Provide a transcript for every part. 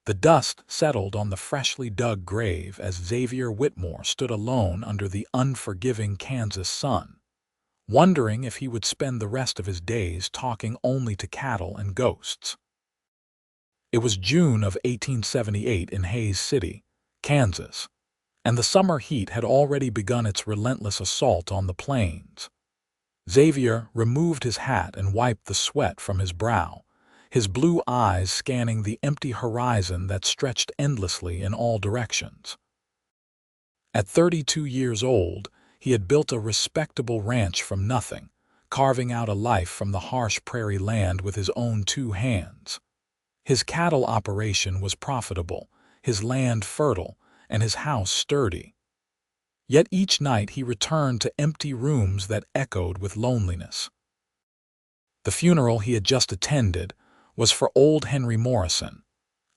The dust settled on the freshly dug grave as Xavier Whitmore stood alone under the unforgiving Kansas sun, wondering if he would spend the rest of his days talking only to cattle and ghosts. It was June of 1878 in Hays City, Kansas, and the summer heat had already begun its relentless assault on the plains. Xavier removed his hat and wiped the sweat from his brow, his blue eyes scanning the empty horizon that stretched endlessly in all directions. At 32 years old, he had built a respectable ranch from nothing, carving out a life from the harsh prairie land with his own two hands. His cattle operation was profitable, his land fertile, and his house sturdy. Yet each night he returned to empty rooms that echoed with loneliness. The funeral he had just attended was for old Henry Morrison,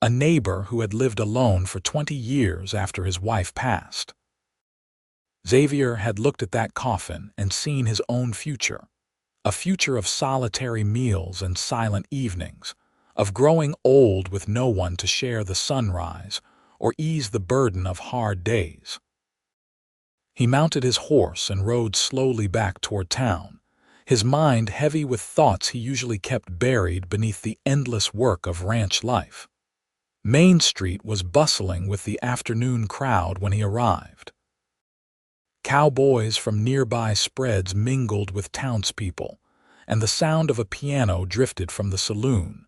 a neighbor who had lived alone for 20 years after his wife passed. Xavier had looked at that coffin and seen his own future, a future of solitary meals and silent evenings, of growing old with no one to share the sunrise or ease the burden of hard days. He mounted his horse and rode slowly back toward town, his mind heavy with thoughts he usually kept buried beneath the endless work of ranch life. Main Street was bustling with the afternoon crowd when he arrived. Cowboys from nearby spreads mingled with townspeople, and the sound of a piano drifted from the saloon.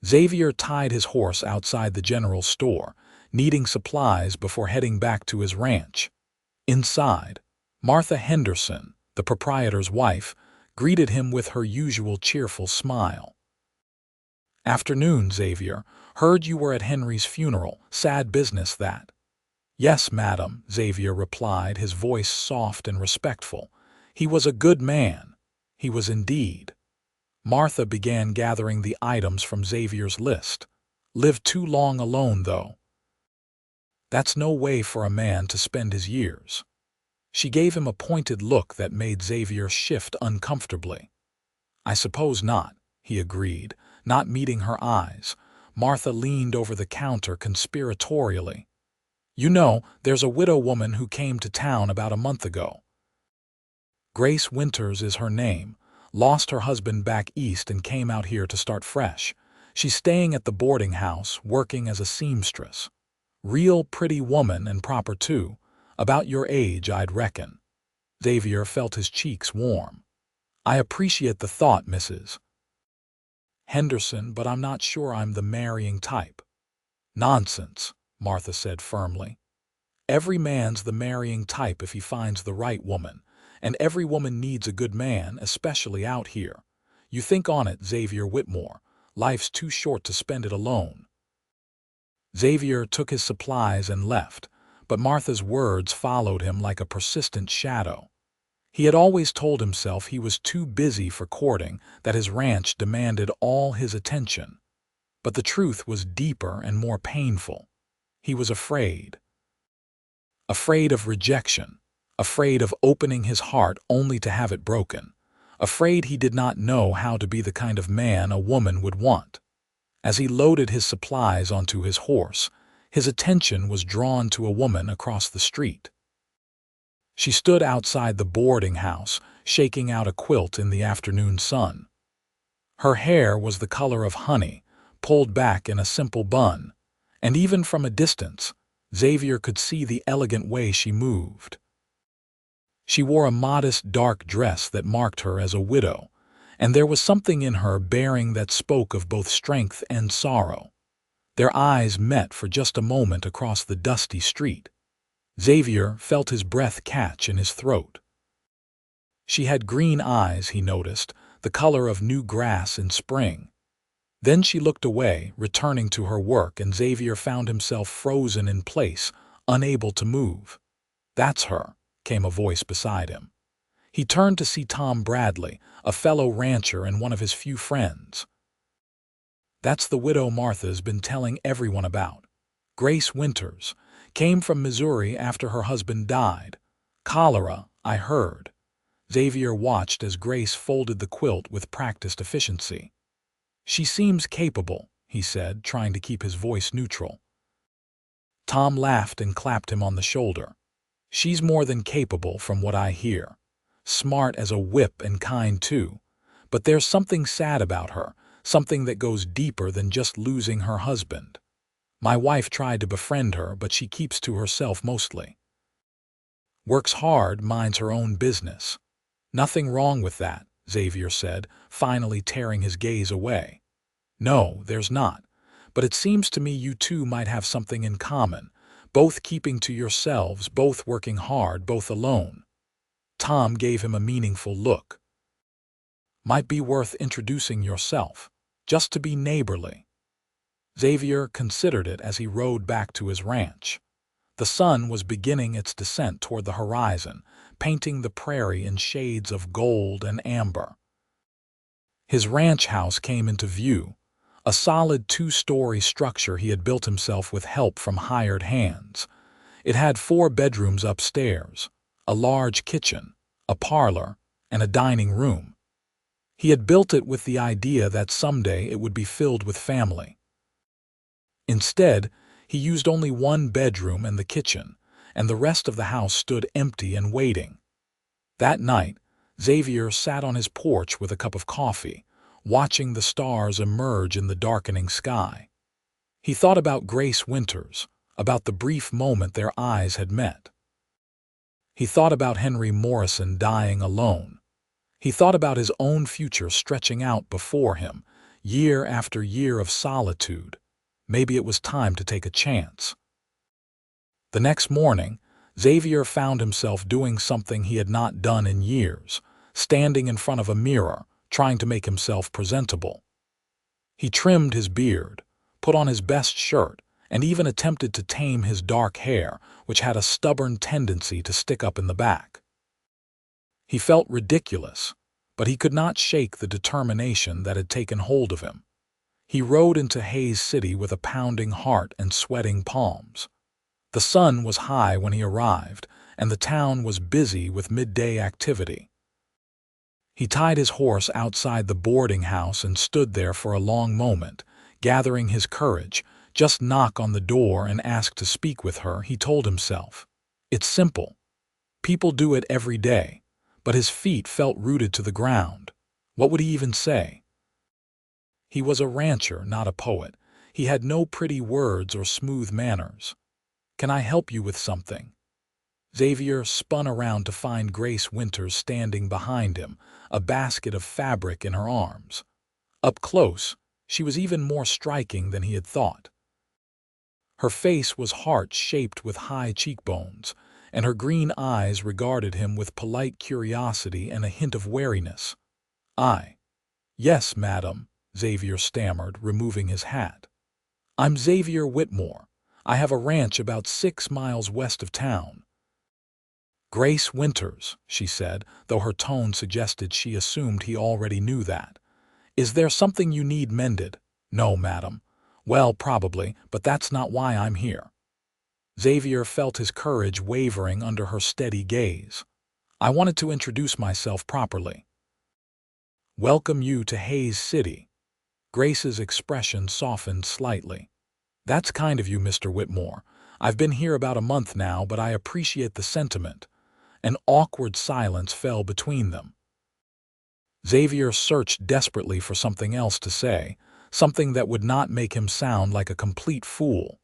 Xavier tied his horse outside the general store, needing supplies before heading back to his ranch. Inside, Martha Henderson, the proprietor's wife, greeted him with her usual cheerful smile. "Afternoon, Xavier. Heard you were at Henry's funeral. Sad business, that." "Yes, madam," Xavier replied, his voice soft and respectful. "He was a good man." He was indeed. Martha began gathering the items from Xavier's list. "Lived too long alone, though." "That's no way for a man to spend his years." She gave him a pointed look that made Xavier shift uncomfortably. "I suppose not," he agreed, not meeting her eyes. Martha leaned over the counter conspiratorially. "You know, there's a widow woman who came to town about a month ago. Grace Winters is her name. Lost her husband back east and came out here to start fresh. She's staying at the boarding house, working as a seamstress. Real pretty woman and proper too. About your age, I'd reckon." Xavier felt his cheeks warm. "I appreciate the thought, Mrs. Henderson, but I'm not sure I'm the marrying type." "Nonsense," Martha said firmly. "Every man's the marrying type if he finds the right woman, and every woman needs a good man, especially out here. You think on it, Xavier Whitmore. Life's too short to spend it alone." Xavier took his supplies and left, but Martha's words followed him like a persistent shadow. He had always told himself he was too busy for courting, that his ranch demanded all his attention. But the truth was deeper and more painful. He was afraid. Afraid of rejection, afraid of opening his heart only to have it broken, afraid he did not know how to be the kind of man a woman would want. As he loaded his supplies onto his horse, his attention was drawn to a woman across the street. She stood outside the boarding house, shaking out a quilt in the afternoon sun. Her hair was the color of honey, pulled back in a simple bun, and even from a distance, Xavier could see the elegant way she moved. She wore a modest dark dress that marked her as a widow, and there was something in her bearing that spoke of both strength and sorrow. Their eyes met for just a moment across the dusty street. Xavier felt his breath catch in his throat. She had green eyes, he noticed, the color of new grass in spring. Then she looked away, returning to her work, and Xavier found himself frozen in place, unable to move. "That's her," came a voice beside him. He turned to see Tom Bradley, a fellow rancher and one of his few friends. "That's the widow Martha's been telling everyone about. Grace Winters. Came from Missouri after her husband died. Cholera, I heard." Xavier watched as Grace folded the quilt with practiced efficiency. "She seems capable," he he said, trying to keep his voice neutral. Tom laughed and clapped him on the shoulder. She's more than capable from what I hear. Smart as a whip and kind too. But there's something sad about her, something that goes deeper than just losing her husband. My wife tried to befriend her, but she keeps to herself mostly. Works hard, minds her own business. Nothing wrong with that, Xavier said, finally tearing his gaze away. No, there's not. But it seems to me you two might have something in common, both keeping to yourselves, both working hard, both alone. Tom gave him a meaningful look. Might be worth introducing yourself, just to be neighborly. Xavier considered it as he rode back to his ranch. The sun was beginning its descent toward the horizon, painting the prairie in shades of gold and amber. His ranch house came into view, a solid two-story structure he had built himself with help from hired hands. It had 4 bedrooms upstairs, a large kitchen, a parlor, and a dining room. He had built it with the idea that someday it would be filled with family. Instead, he used only 1 bedroom and the kitchen, and the rest of the house stood empty and waiting. That night, Xavier sat on his porch with a cup of coffee, watching the stars emerge in the darkening sky. He thought about Grace Winters, about the brief moment their eyes had met. He thought about Henry Morrison dying alone. He thought about his own future stretching out before him, year after year of solitude. Maybe it was time to take a chance. The next morning, Xavier found himself doing something he had not done in years, standing in front of a mirror, trying to make himself presentable. He trimmed his beard, put on his best shirt, and even attempted to tame his dark hair, which had a stubborn tendency to stick up in the back. He felt ridiculous, but he could not shake the determination that had taken hold of him. He rode into Hays City with a pounding heart and sweating palms. The sun was high when he arrived, and the town was busy with midday activity. He tied his horse outside the boarding house and stood there for a long moment, gathering his courage. Just knock on the door and ask to speak with her, he told himself. It's simple. People do it every day, but his feet felt rooted to the ground. What would he even say? He was a rancher, not a poet. He had no pretty words or smooth manners. Can I help you with something? Xavier spun around to find Grace Winters standing behind him, a basket of fabric in her arms. Up close, she was even more striking than he had thought. Her face was heart-shaped with high cheekbones, and her green eyes regarded him with polite curiosity and a hint of wariness. Yes, madam, Xavier stammered, removing his hat. I'm Xavier Whitmore. I have a ranch about 6 miles west of town. Grace Winters, she said, though her tone suggested she assumed he already knew that. Is there something you need mended? No, madam. Well, probably, but that's not why I'm here. Xavier felt his courage wavering under her steady gaze. I wanted to introduce myself properly. Welcome you to Hays City. Grace's expression softened slightly. That's kind of you, Mr. Whitmore. I've been here about a month now, but I appreciate the sentiment. An awkward silence fell between them. Xavier searched desperately for something else to say, something that would not make him sound like a complete fool.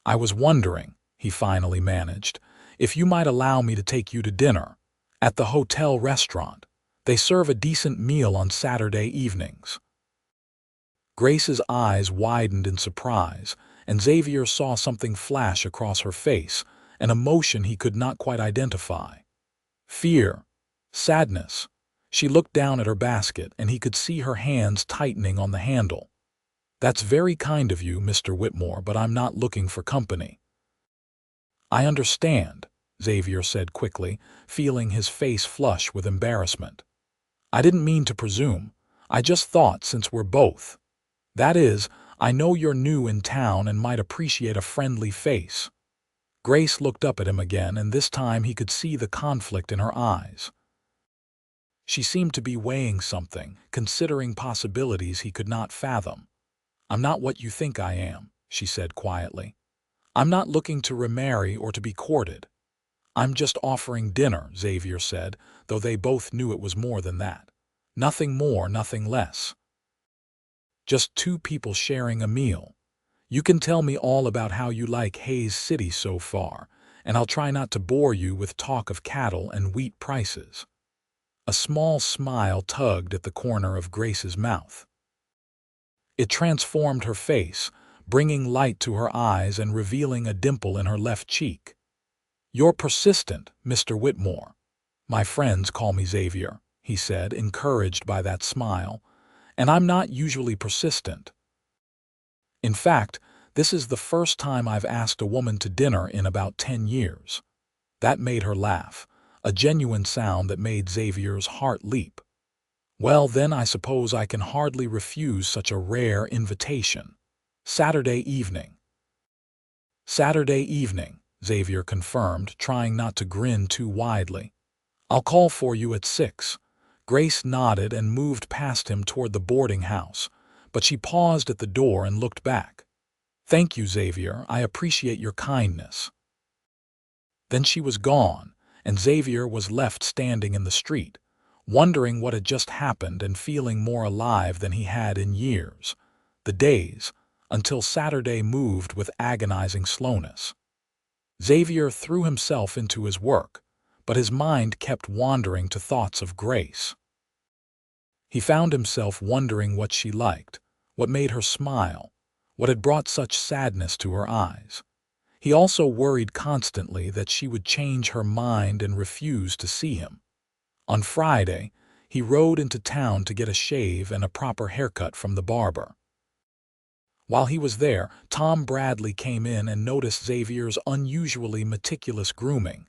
I was wondering, he finally managed, if you might allow me to take you to dinner. At the hotel restaurant. They serve a decent meal on Saturday evenings. Grace's eyes widened in surprise, and Xavier saw something flash across her face, an emotion he could not quite identify. Fear, sadness. She looked down at her basket, and he could see her hands tightening on the handle. That's very kind of you, Mr. Whitmore, but I'm not looking for company. I understand, Xavier said quickly, feeling his face flush with embarrassment. I didn't mean to presume. I just thought since we're both. That is, I know you're new in town and might appreciate a friendly face. Grace looked up at him again, and this time he could see the conflict in her eyes. She seemed to be weighing something, considering possibilities he could not fathom. "I'm not what you think I am," she said quietly. "I'm not looking to remarry or to be courted." "I'm just offering dinner," Xavier said, though they both knew it was more than that. Nothing more, nothing less. Just two people sharing a meal. You can tell me all about how you like Hayes City so far, and I'll try not to bore you with talk of cattle and wheat prices. A small smile tugged at the corner of Grace's mouth. It transformed her face, bringing light to her eyes and revealing a dimple in her left cheek. "You're persistent, Mr. Whitmore." "My friends call me Xavier," he said, encouraged by that smile, "and I'm not usually persistent. In fact, this is the first time I've asked a woman to dinner in about 10 years. That made her laugh, a genuine sound that made Xavier's heart leap. "Well, then I suppose I can hardly refuse such a rare invitation. Saturday evening." "Saturday evening," Xavier confirmed, trying not to grin too widely. "I'll call for you at 6. Grace nodded and moved past him toward the boarding house, but she paused at the door and looked back. "Thank you, Xavier. I appreciate your kindness." Then she was gone, and Xavier was left standing in the street, wondering what had just happened and feeling more alive than he had in years. The days, until Saturday, moved with agonizing slowness. Xavier threw himself into his work, but his mind kept wandering to thoughts of Grace. He found himself wondering what she liked, what made her smile, what had brought such sadness to her eyes. He also worried constantly that she would change her mind and refuse to see him. On Friday, he rode into town to get a shave and a proper haircut from the barber. While he was there, Tom Bradley came in and noticed Xavier's unusually meticulous grooming.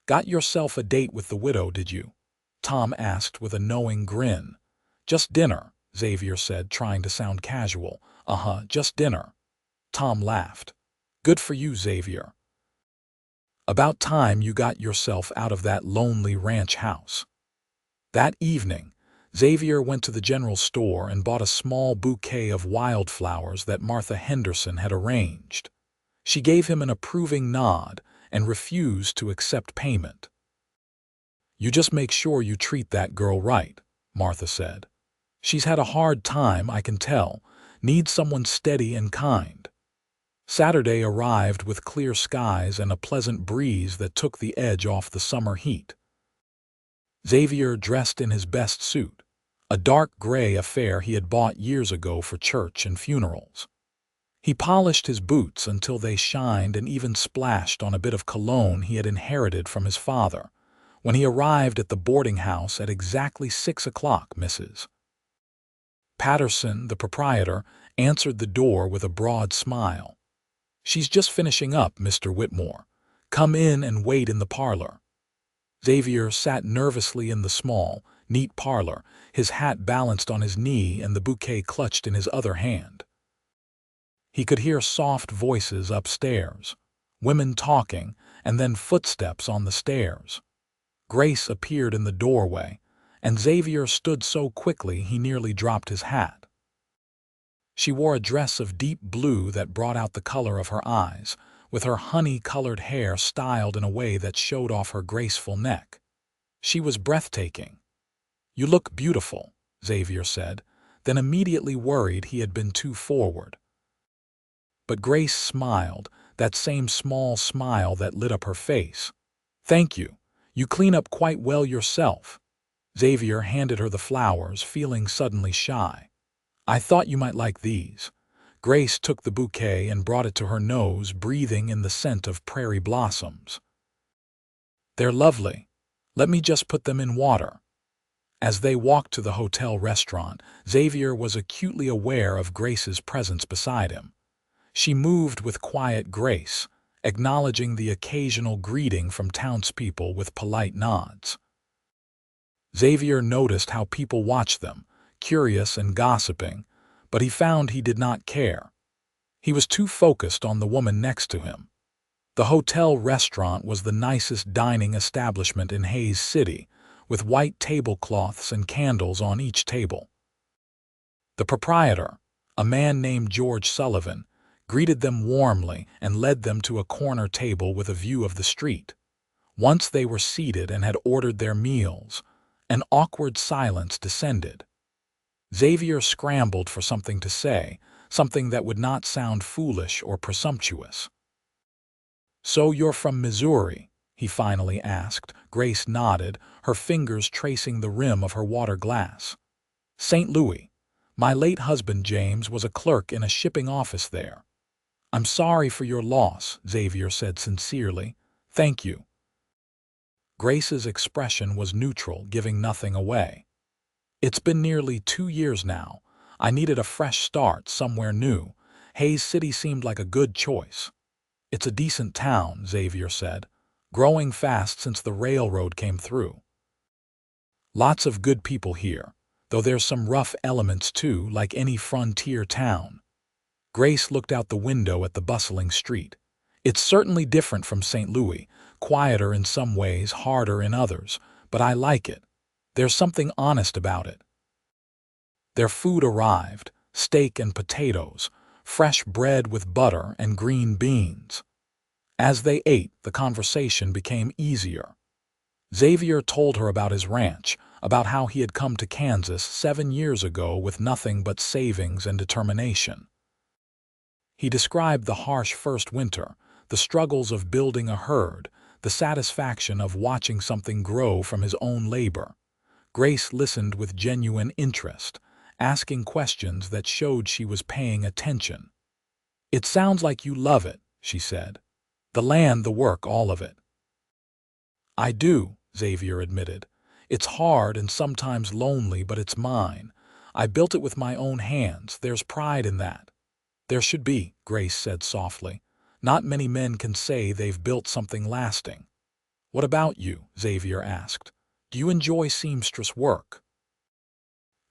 "Got yourself a date with the widow, did you?" Tom asked with a knowing grin. "Just dinner," Xavier said, trying to sound casual. Just dinner." Tom laughed. "Good for you, Xavier. About time you got yourself out of that lonely ranch house." That evening, Xavier went to the general store and bought a small bouquet of wildflowers that Martha Henderson had arranged. She gave him an approving nod and refused to accept payment. "You just make sure you treat that girl right," Martha said. "She's had a hard time, I can tell. Needs someone steady and kind." Saturday arrived with clear skies and a pleasant breeze that took the edge off the summer heat. Xavier dressed in his best suit, a dark gray affair he had bought years ago for church and funerals. He polished his boots until they shined and even splashed on a bit of cologne he had inherited from his father. When he arrived at the boarding house at exactly 6 o'clock, Mrs. Patterson, the proprietor, answered the door with a broad smile. "She's just finishing up, Mr. Whitmore. Come in and wait in the parlor." Xavier sat nervously in the small, neat parlor, his hat balanced on his knee and the bouquet clutched in his other hand. He could hear soft voices upstairs, women talking, and then footsteps on the stairs. Grace appeared in the doorway, and Xavier stood so quickly he nearly dropped his hat. She wore a dress of deep blue that brought out the color of her eyes, with her honey-colored hair styled in a way that showed off her graceful neck. She was breathtaking. "You look beautiful," Xavier said, then immediately worried he had been too forward. But Grace smiled, that same small smile that lit up her face. "Thank you. You clean up quite well yourself." Xavier handed her the flowers, feeling suddenly shy. "I thought you might like these." Grace took the bouquet and brought it to her nose, breathing in the scent of prairie blossoms. "They're lovely. Let me just put them in water." As they walked to the hotel restaurant, Xavier was acutely aware of Grace's presence beside him. She moved with quiet grace, acknowledging the occasional greeting from townspeople with polite nods. Xavier noticed how people watched them, curious and gossiping, but he found he did not care. He was too focused on the woman next to him. The hotel restaurant was the nicest dining establishment in Hayes City, with white tablecloths and candles on each table. The proprietor, A man named George Sullivan greeted them warmly and led them to a corner table with a view of the street. Once they were seated and had ordered their meals, an awkward silence descended. Xavier scrambled for something to say, something that would not sound foolish or presumptuous. "So you're from Missouri?" he finally asked. Grace nodded, her fingers tracing the rim of her water glass. "St. Louis. My late husband James was a clerk in a shipping office there." "I'm sorry for your loss," Xavier said sincerely. "Thank you." Grace's expression was neutral, giving nothing away. "It's been nearly 2 years now. I needed a fresh start, somewhere new. Hays City seemed like a good choice." "It's a decent town," Xavier said, "growing fast since the railroad came through. Lots of good people here, though there's some rough elements too, like any frontier town." Grace looked out the window at the bustling street. "It's certainly different from St. Louis, quieter in some ways, harder in others, but I like it. There's something honest about it." Their food arrived, steak and potatoes, fresh bread with butter and green beans. As they ate, the conversation became easier. Xavier told her about his ranch, about how he had come to Kansas 7 years ago with nothing but savings and determination. He described the harsh first winter, the struggles of building a herd, the satisfaction of watching something grow from his own labor. Grace listened with genuine interest, asking questions that showed she was paying attention. "It sounds like you love it," she said. "The land, the work, all of it." "I do," Xavier admitted. "It's hard and sometimes lonely, but it's mine. I built it with my own hands. There's pride in that." "There should be," Grace said softly. "Not many men can say they've built something lasting." "What about you?" Xavier asked. "Do you enjoy seamstress work?"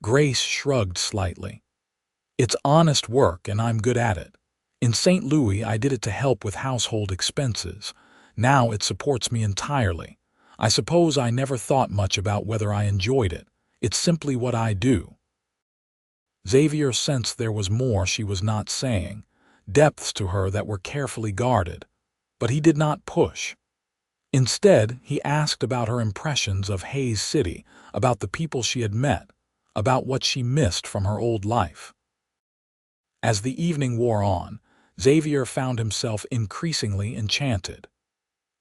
Grace shrugged slightly. "It's honest work and I'm good at it. In St. Louis I did it to help with household expenses. Now it supports me entirely. I suppose I never thought much about whether I enjoyed it. It's simply what I do." Xavier sensed there was more she was not saying, depths to her that were carefully guarded. But he did not push. Instead, he asked about her impressions of Hays City, about the people she had met, about what she missed from her old life. As the evening wore on, Xavier found himself increasingly enchanted.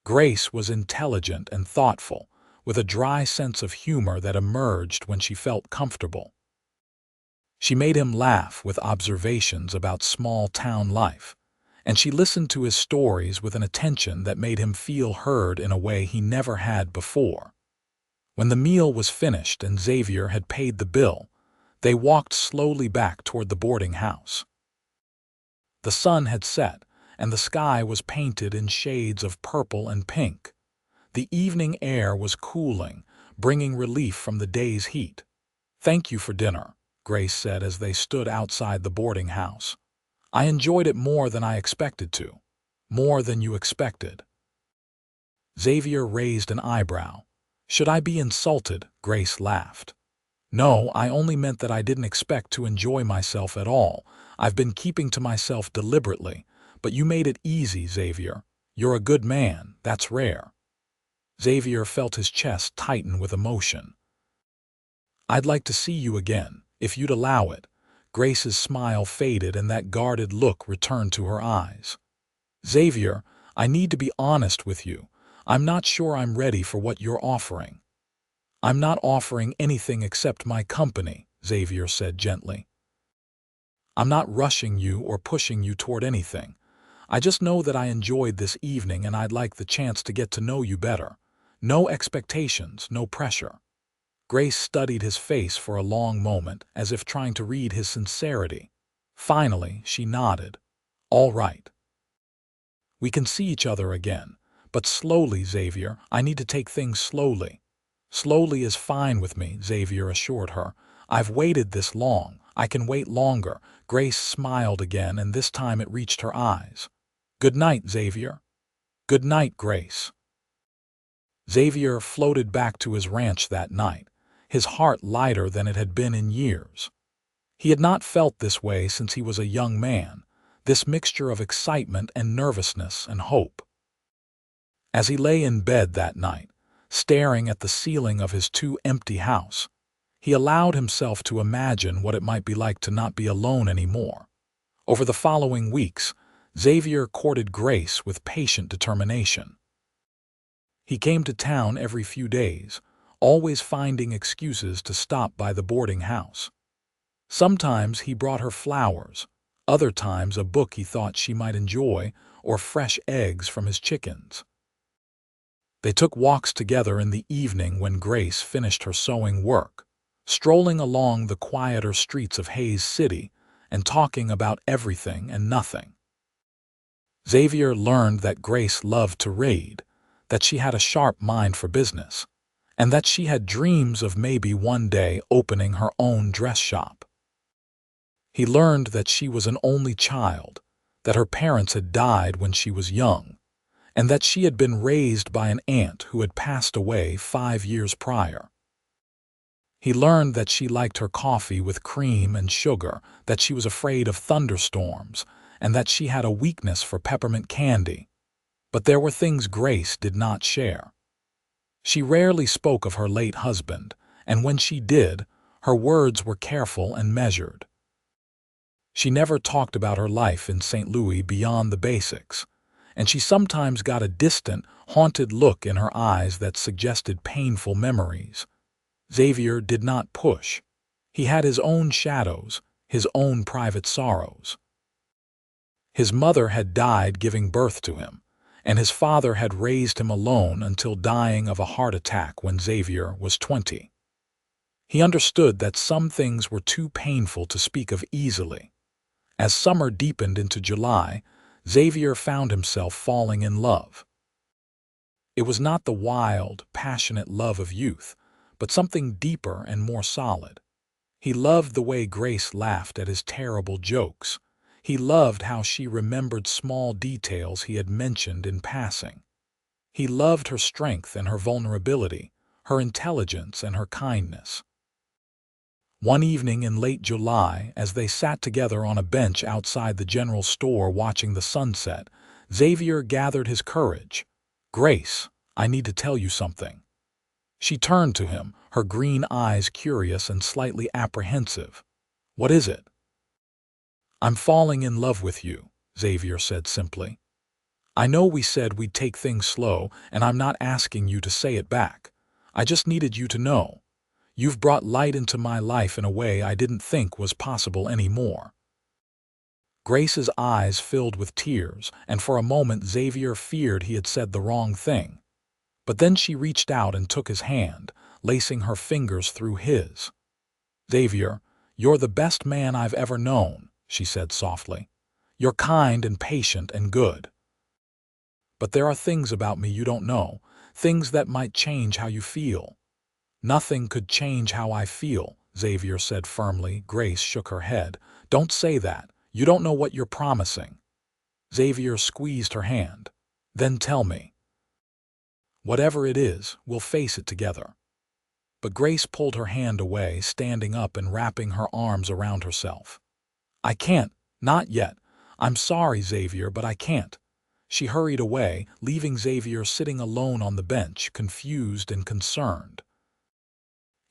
Grace was intelligent and thoughtful, with a dry sense of humor that emerged when she felt comfortable. She made him laugh with observations about small-town life, and she listened to his stories with an attention that made him feel heard in a way he never had before. When the meal was finished and Xavier had paid the bill, they walked slowly back toward the boarding house. The sun had set, and the sky was painted in shades of purple and pink. The evening air was cooling, bringing relief from the day's heat. "Thank you for dinner," Grace said as they stood outside the boarding house. "I enjoyed it more than I expected to." "More than you expected?" Xavier raised an eyebrow. "Should I be insulted?" Grace laughed. "No, I only meant that I didn't expect to enjoy myself at all. I've been keeping to myself deliberately, but you made it easy, Xavier. You're a good man, that's rare." Xavier felt his chest tighten with emotion. "I'd like to see you again, if you'd allow it." Grace's smile faded and that guarded look returned to her eyes. "Xavier, I need to be honest with you. I'm not sure I'm ready for what you're offering." "I'm not offering anything except my company," Xavier said gently. "I'm not rushing you or pushing you toward anything. I just know that I enjoyed this evening and I'd like the chance to get to know you better. No expectations, no pressure." Grace studied his face for a long moment, as if trying to read his sincerity. Finally, she nodded. "All right. We can see each other again. But slowly, Xavier. I need to take things slowly." "Slowly is fine with me," Xavier assured her. "I've waited this long. I can wait longer." Grace smiled again, and this time it reached her eyes. "Good night, Xavier." "Good night, Grace." Xavier floated back to his ranch that night, his heart lighter than it had been in years. He had not felt this way since he was a young man, this mixture of excitement and nervousness and hope. As he lay in bed that night, staring at the ceiling of his too-empty house, he allowed himself to imagine what it might be like to not be alone anymore. Over the following weeks, Xavier courted Grace with patient determination. He came to town every few days, always finding excuses to stop by the boarding house. Sometimes he brought her flowers, other times a book he thought she might enjoy, or fresh eggs from his chickens. They took walks together in the evening when Grace finished her sewing work, strolling along the quieter streets of Hayes City and talking about everything and nothing. Xavier learned that Grace loved to read, that she had a sharp mind for business, and that she had dreams of maybe one day opening her own dress shop. He learned that she was an only child, that her parents had died when she was young, and that she had been raised by an aunt who had passed away 5 years prior. He learned that she liked her coffee with cream and sugar, that she was afraid of thunderstorms, and that she had a weakness for peppermint candy. But there were things Grace did not share. She rarely spoke of her late husband, and when she did, her words were careful and measured. She never talked about her life in St. Louis beyond the basics, and she sometimes got a distant, haunted look in her eyes that suggested painful memories. Xavier did not push. He had his own shadows, his own private sorrows. His mother had died giving birth to him, and his father had raised him alone until dying of a heart attack when Xavier was 20. He understood that some things were too painful to speak of easily. As summer deepened into July, Xavier found himself falling in love. It was not the wild, passionate love of youth, but something deeper and more solid. He loved the way Grace laughed at his terrible jokes. He loved how she remembered small details he had mentioned in passing. He loved her strength and her vulnerability, her intelligence and her kindness. One evening in late July, as they sat together on a bench outside the general store watching the sunset, Xavier gathered his courage. "Grace, I need to tell you something." She turned to him, her green eyes curious and slightly apprehensive. "What is it?" "I'm falling in love with you," Xavier said simply. "I know we said we'd take things slow, and I'm not asking you to say it back. I just needed you to know. You've brought light into my life in a way I didn't think was possible anymore." Grace's eyes filled with tears, and for a moment Xavier feared he had said the wrong thing. But then she reached out and took his hand, lacing her fingers through his. "Xavier, you're the best man I've ever known," she said softly. "You're kind and patient and good. But there are things about me you don't know, things that might change how you feel." "Nothing could change how I feel," Xavier said firmly. Grace shook her head. "Don't say that. You don't know what you're promising." Xavier squeezed her hand. "Then tell me. Whatever it is, we'll face it together." But Grace pulled her hand away, standing up and wrapping her arms around herself. "I can't, not yet. I'm sorry, Xavier, but I can't." She hurried away, leaving Xavier sitting alone on the bench, confused and concerned.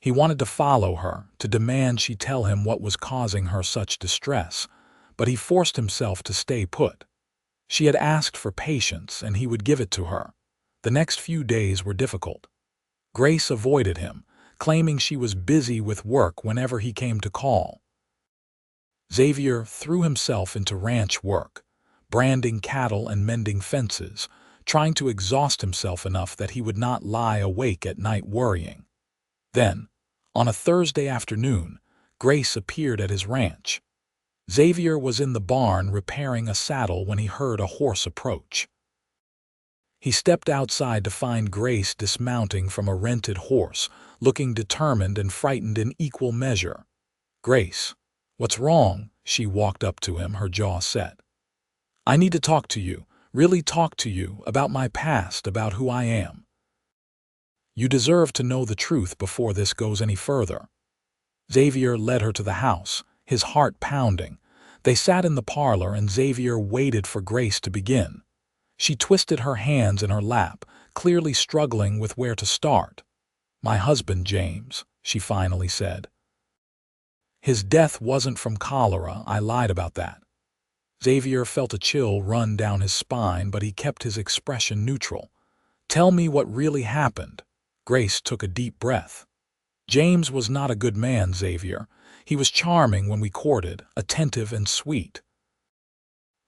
He wanted to follow her, to demand she tell him what was causing her such distress, but he forced himself to stay put. She had asked for patience, and he would give it to her. The next few days were difficult. Grace avoided him, claiming she was busy with work whenever he came to call. Xavier threw himself into ranch work, branding cattle and mending fences, trying to exhaust himself enough that he would not lie awake at night worrying. Then, on a Thursday afternoon, Grace appeared at his ranch. Xavier was in the barn repairing a saddle when he heard a horse approach. He stepped outside to find Grace dismounting from a rented horse, looking determined and frightened in equal measure. "Grace, what's wrong?" She walked up to him, her jaw set. "I need to talk to you, really talk to you, about my past, about who I am. You deserve to know the truth before this goes any further." Xavier led her to the house, his heart pounding. They sat in the parlor and Xavier waited for Grace to begin. She twisted her hands in her lap, clearly struggling with where to start. "My husband, James," she finally said. "His death wasn't from cholera, I lied about that." Xavier felt a chill run down his spine, but he kept his expression neutral. "Tell me what really happened." Grace took a deep breath. "James was not a good man, Xavier. He was charming when we courted, attentive and sweet.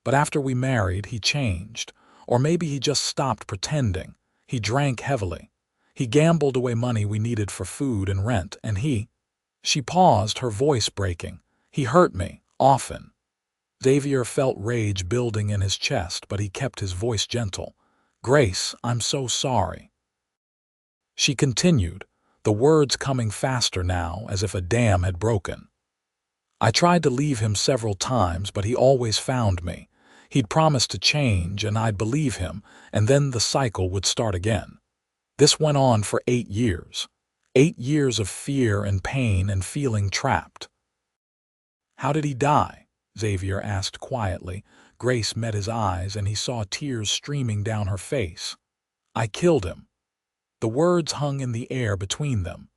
But after we married, he changed. Or maybe he just stopped pretending. He drank heavily. He gambled away money we needed for food and rent, and he—" She paused, her voice breaking. "He hurt me, often." Xavier felt rage building in his chest, but he kept his voice gentle. "Grace, I'm so sorry." She continued, the words coming faster now, as if a dam had broken. "I tried to leave him several times, but he always found me. He'd promised to change, and I'd believe him, and then the cycle would start again. This went on for 8 years. 8 years of fear and pain and feeling trapped." "How did he die?" Xavier asked quietly. Grace met his eyes, and he saw tears streaming down her face. "I killed him." The words hung in the air between them.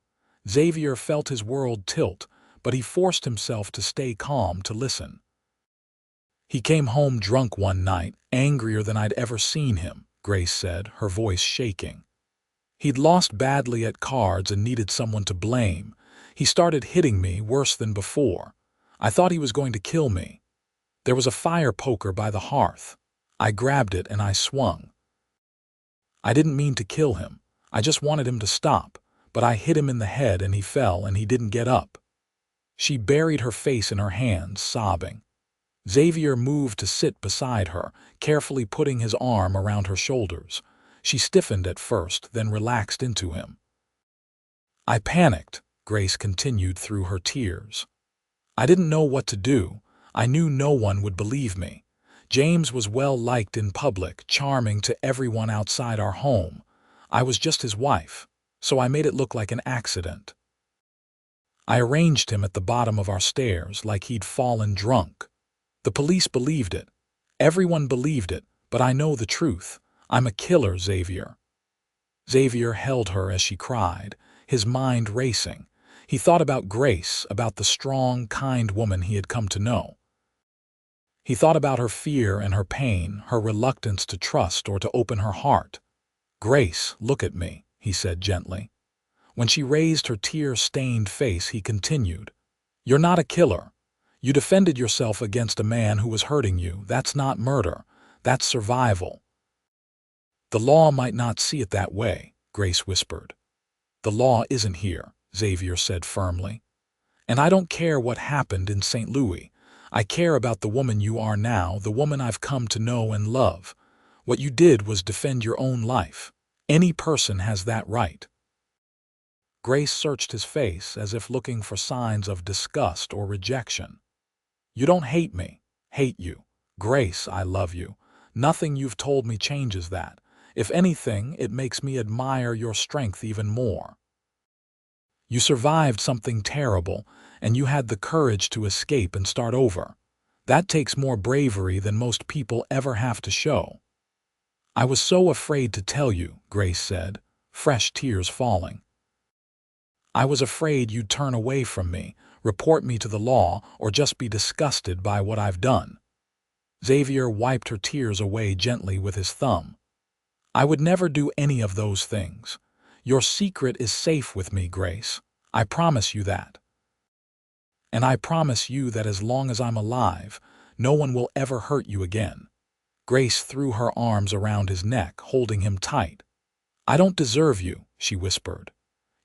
Xavier felt his world tilt, but he forced himself to stay calm, to listen. "He came home drunk one night, angrier than I'd ever seen him," Grace said, her voice shaking. "He'd lost badly at cards and needed someone to blame. He started hitting me worse than before. I thought he was going to kill me. There was a fire poker by the hearth. I grabbed it and I swung. I didn't mean to kill him. I just wanted him to stop, but I hit him in the head and he fell and he didn't get up." She buried her face in her hands, sobbing. Xavier moved to sit beside her, carefully putting his arm around her shoulders. She stiffened at first, then relaxed into him. "I panicked," Grace continued through her tears. "I didn't know what to do. I knew no one would believe me. James was well liked in public, charming to everyone outside our home. I was just his wife, so I made it look like an accident. I arranged him at the bottom of our stairs like he'd fallen drunk. The police believed it. Everyone believed it, but I know the truth. I'm a killer, Xavier." Xavier held her as she cried, his mind racing. He thought about Grace, about the strong, kind woman he had come to know. He thought about her fear and her pain, her reluctance to trust or to open her heart. "Grace, look at me," he said gently. When she raised her tear-stained face, he continued, "You're not a killer. You defended yourself against a man who was hurting you. That's not murder. That's survival." "The law might not see it that way," Grace whispered. "The law isn't here," Xavier said firmly. "And I don't care what happened in St. Louis. I care about the woman you are now, the woman I've come to know and love. What you did was defend your own life. Any person has that right." Grace searched his face as if looking for signs of disgust or rejection. "You don't hate me. Hate you. Grace, I love you. Nothing you've told me changes that. If anything, it makes me admire your strength even more. You survived something terrible, and you had the courage to escape and start over. That takes more bravery than most people ever have to show." "I was so afraid to tell you," Grace said, fresh tears falling. "I was afraid you'd turn away from me, report me to the law, or just be disgusted by what I've done." Xavier wiped her tears away gently with his thumb. "I would never do any of those things. Your secret is safe with me, Grace. I promise you that. And I promise you that as long as I'm alive, no one will ever hurt you again." Grace threw her arms around his neck, holding him tight. "I don't deserve you," she whispered.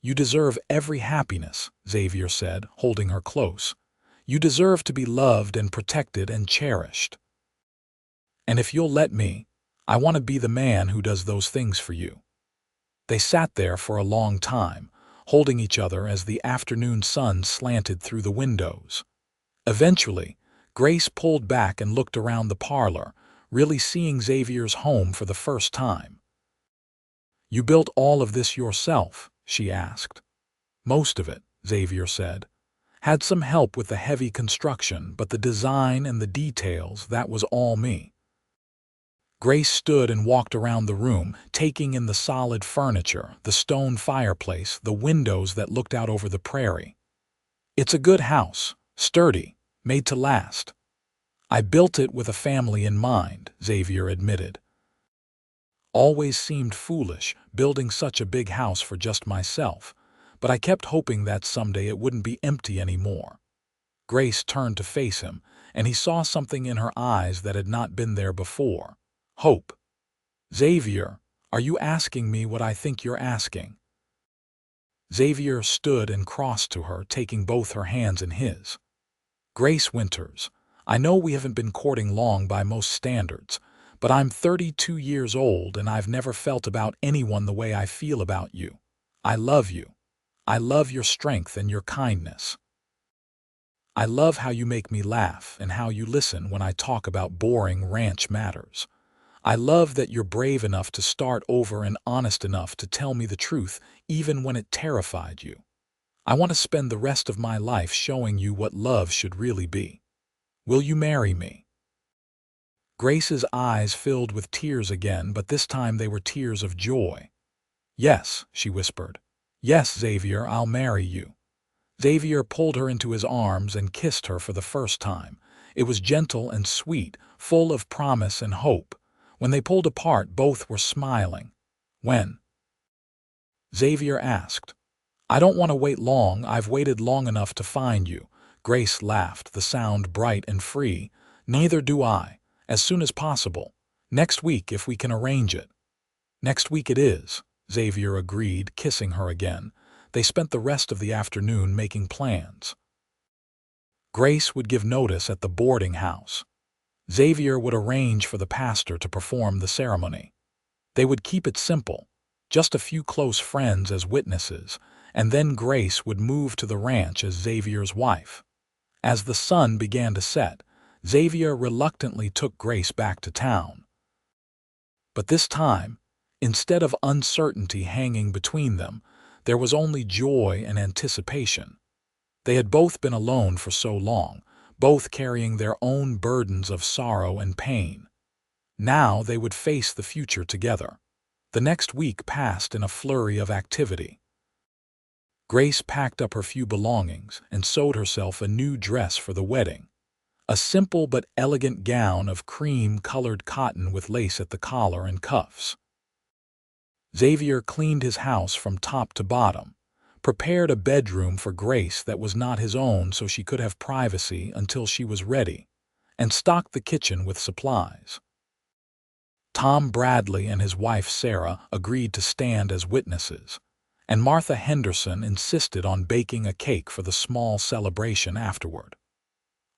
"You deserve every happiness," Xavier said, holding her close. "You deserve to be loved and protected and cherished. And if you'll let me, I want to be the man who does those things for you." They sat there for a long time, holding each other as the afternoon sun slanted through the windows. Eventually, Grace pulled back and looked around the parlor, really seeing Xavier's home for the first time. "You built all of this yourself?" she asked. "Most of it," Xavier said. Had some help with the heavy construction, but the design and the details, that was all me. Grace stood and walked around the room, taking in the solid furniture, the stone fireplace, the windows that looked out over the prairie. It's a good house, sturdy, made to last. I built it with a family in mind, Xavier admitted. Always seemed foolish, building such a big house for just myself, but I kept hoping that someday it wouldn't be empty anymore. Grace turned to face him, and he saw something in her eyes that had not been there before. Hope. Xavier, are you asking me what I think you're asking? Xavier stood and crossed to her, taking both her hands in his. Grace Winters, I know we haven't been courting long by most standards, but I'm 32 years old and I've never felt about anyone the way I feel about you. I love you. I love your strength and your kindness. I love how you make me laugh and how you listen when I talk about boring ranch matters. I love that you're brave enough to start over and honest enough to tell me the truth even when it terrified you. I want to spend the rest of my life showing you what love should really be. Will you marry me? Grace's eyes filled with tears again, but this time they were tears of joy. Yes, she whispered. Yes, Xavier, I'll marry you. Xavier pulled her into his arms and kissed her for the first time. It was gentle and sweet, full of promise and hope. When they pulled apart, both were smiling. When? Xavier asked. I don't want to wait long. I've waited long enough to find you. Grace laughed, the sound bright and free. Neither do I. As soon as possible. Next week, if we can arrange it. Next week it is, Xavier agreed, kissing her again. They spent the rest of the afternoon making plans. Grace would give notice at the boarding house. Xavier would arrange for the pastor to perform the ceremony. They would keep it simple, just a few close friends as witnesses, and then Grace would move to the ranch as Xavier's wife. As the sun began to set, Xavier reluctantly took Grace back to town. But this time, instead of uncertainty hanging between them, there was only joy and anticipation. They had both been alone for so long, both carrying their own burdens of sorrow and pain. Now they would face the future together. The next week passed in a flurry of activity. Grace packed up her few belongings and sewed herself a new dress for the wedding. A simple but elegant gown of cream-colored cotton with lace at the collar and cuffs. Xavier cleaned his house from top to bottom, prepared a bedroom for Grace that was not his own so she could have privacy until she was ready, and stocked the kitchen with supplies. Tom Bradley and his wife Sarah agreed to stand as witnesses, and Martha Henderson insisted on baking a cake for the small celebration afterward.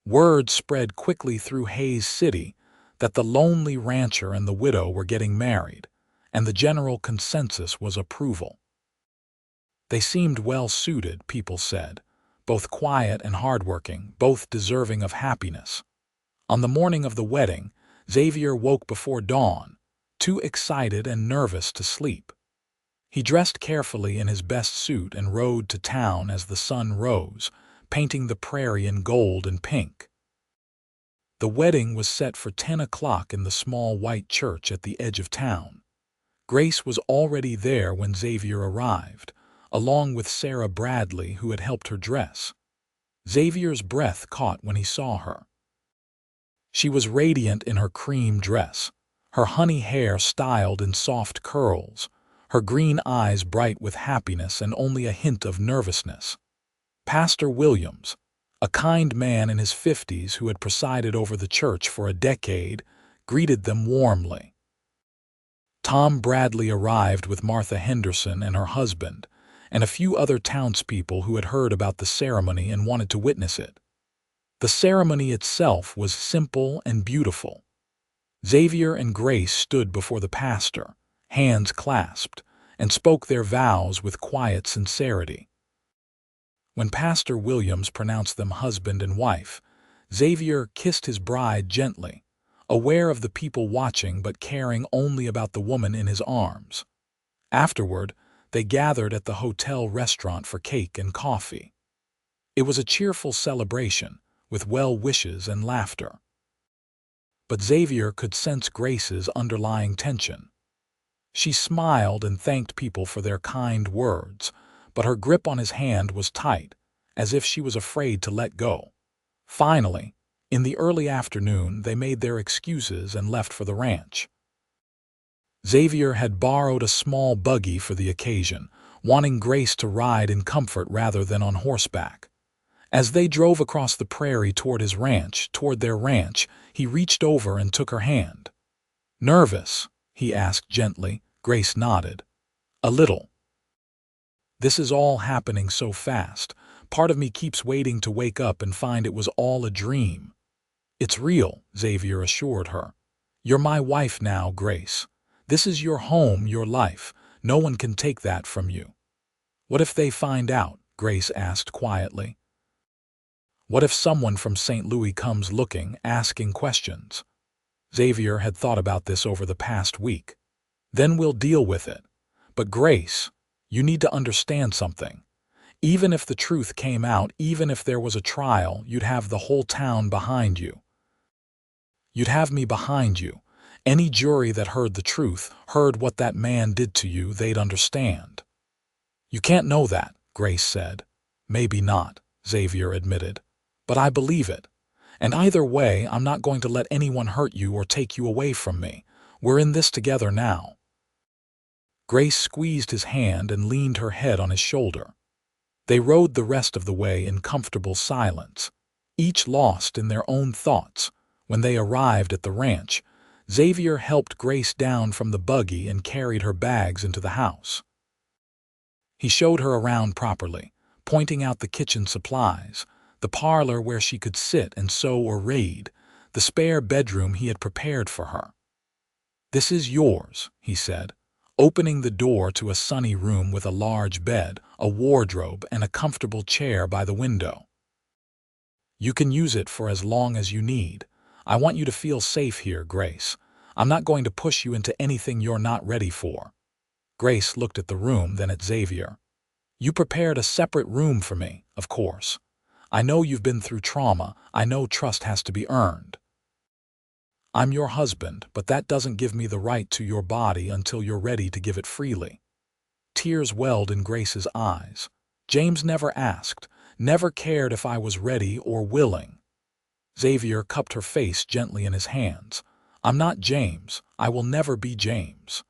Word spread quickly through Hays City that the lonely rancher and the widow were getting married, and the general consensus was approval. They seemed well-suited, people said, both quiet and hardworking, both deserving of happiness. On the morning of the wedding, Xavier woke before dawn, too excited and nervous to sleep. He dressed carefully in his best suit and rode to town as the sun rose, painting the prairie in gold and pink. The wedding was set for 10 o'clock in the small white church at the edge of town. Grace was already there when Xavier arrived, along with Sarah Bradley, who had helped her dress. Xavier's breath caught when he saw her. She was radiant in her cream dress, her honey hair styled in soft curls, her green eyes bright with happiness and only a hint of nervousness. Pastor Williams, a kind man in his 50s who had presided over the church for a decade, greeted them warmly. Tom Bradley arrived with Martha Henderson and her husband, and a few other townspeople who had heard about the ceremony and wanted to witness it. The ceremony itself was simple and beautiful. Xavier and Grace stood before the pastor, hands clasped, and spoke their vows with quiet sincerity. When Pastor Williams pronounced them husband and wife, Xavier kissed his bride gently, aware of the people watching but caring only about the woman in his arms. Afterward, they gathered at the hotel restaurant for cake and coffee. It was a cheerful celebration, with well wishes and laughter. But Xavier could sense Grace's underlying tension. She smiled and thanked people for their kind words, but her grip on his hand was tight, as if she was afraid to let go. Finally, in the early afternoon, they made their excuses and left for the ranch. Xavier had borrowed a small buggy for the occasion, wanting Grace to ride in comfort rather than on horseback. As they drove across the prairie toward their ranch, he reached over and took her hand. "Nervous?" he asked gently. Grace nodded. "A little. This is all happening so fast. Part of me keeps waiting to wake up and find it was all a dream." "It's real," Xavier assured her. "You're my wife now, Grace. This is your home, your life. No one can take that from you." "What if they find out?" Grace asked quietly. "What if someone from St. Louis comes looking, asking questions?" Xavier had thought about this over the past week. "Then we'll deal with it. But Grace, you need to understand something. Even if the truth came out, even if there was a trial, you'd have the whole town behind you. You'd have me behind you. Any jury that heard the truth, heard what that man did to you, they'd understand." "You can't know that," Grace said. "Maybe not," Xavier admitted. "But I believe it. And either way, I'm not going to let anyone hurt you or take you away from me. We're in this together now." Grace squeezed his hand and leaned her head on his shoulder. They rode the rest of the way in comfortable silence, each lost in their own thoughts. When they arrived at the ranch, Xavier helped Grace down from the buggy and carried her bags into the house. He showed her around properly, pointing out the kitchen supplies, the parlor where she could sit and sew or read, the spare bedroom he had prepared for her. "This is yours," he said, opening the door to a sunny room with a large bed, a wardrobe, and a comfortable chair by the window. "You can use it for as long as you need. I want you to feel safe here, Grace. I'm not going to push you into anything you're not ready for." Grace looked at the room, then at Xavier. "You prepared a separate room for me, of course. I know you've been through trauma. I know trust has to be earned. I'm your husband, but that doesn't give me the right to your body until you're ready to give it freely." Tears welled in Grace's eyes. "James never asked, never cared if I was ready or willing." Xavier cupped her face gently in his hands. "I'm not James. I will never be James.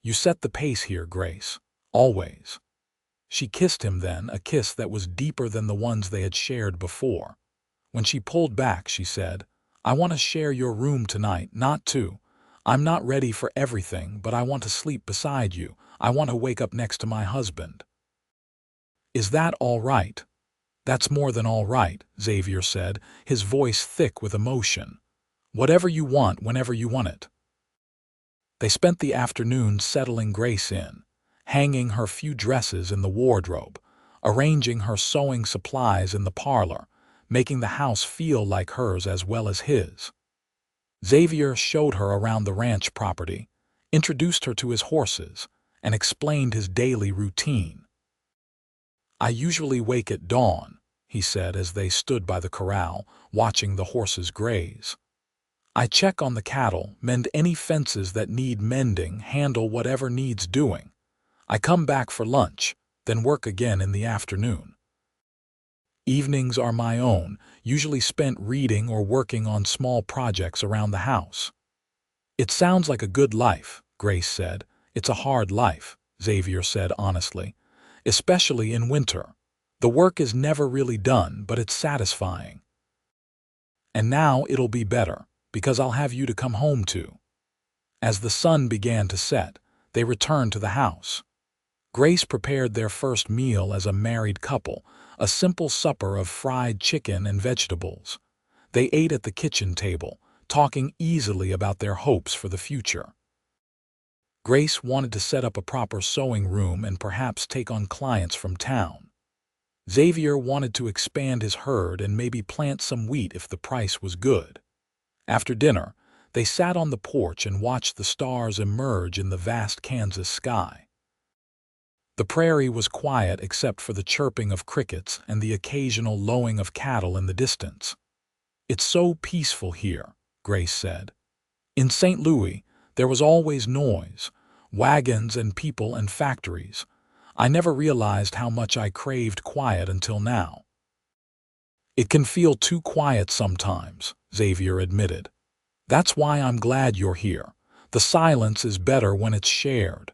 You set the pace here, Grace. Always." She kissed him then, a kiss that was deeper than the ones they had shared before. When she pulled back, she said, "I want to share your room tonight, not two. I'm not ready for everything, but I want to sleep beside you. I want to wake up next to my husband." "Is that all right?" "That's more than all right," Xavier said, his voice thick with emotion. "Whatever you want, whenever you want it." They spent the afternoon settling Grace in, hanging her few dresses in the wardrobe, arranging her sewing supplies in the parlor, making the house feel like hers as well as his. Xavier showed her around the ranch property, introduced her to his horses, and explained his daily routine. "I usually wake at dawn," he said as they stood by the corral, watching the horses graze. "I check on the cattle, mend any fences that need mending, handle whatever needs doing. I come back for lunch, then work again in the afternoon. Evenings are my own, usually spent reading or working on small projects around the house." "It sounds like a good life," Grace said. "It's a hard life," Xavier said honestly, "especially in winter. The work is never really done, but it's satisfying. And now it'll be better, because I'll have you to come home to." As the sun began to set, they returned to the house. Grace prepared their first meal as a married couple, a simple supper of fried chicken and vegetables. They ate at the kitchen table, talking easily about their hopes for the future. Grace wanted to set up a proper sewing room and perhaps take on clients from town. Xavier wanted to expand his herd and maybe plant some wheat if the price was good. After dinner, they sat on the porch and watched the stars emerge in the vast Kansas sky. The prairie was quiet except for the chirping of crickets and the occasional lowing of cattle in the distance. "It's so peaceful here," Grace said. "In St. Louis, there was always noise, wagons and people and factories. I never realized how much I craved quiet until now." "It can feel too quiet sometimes," Xavier admitted. "That's why I'm glad you're here. The silence is better when it's shared."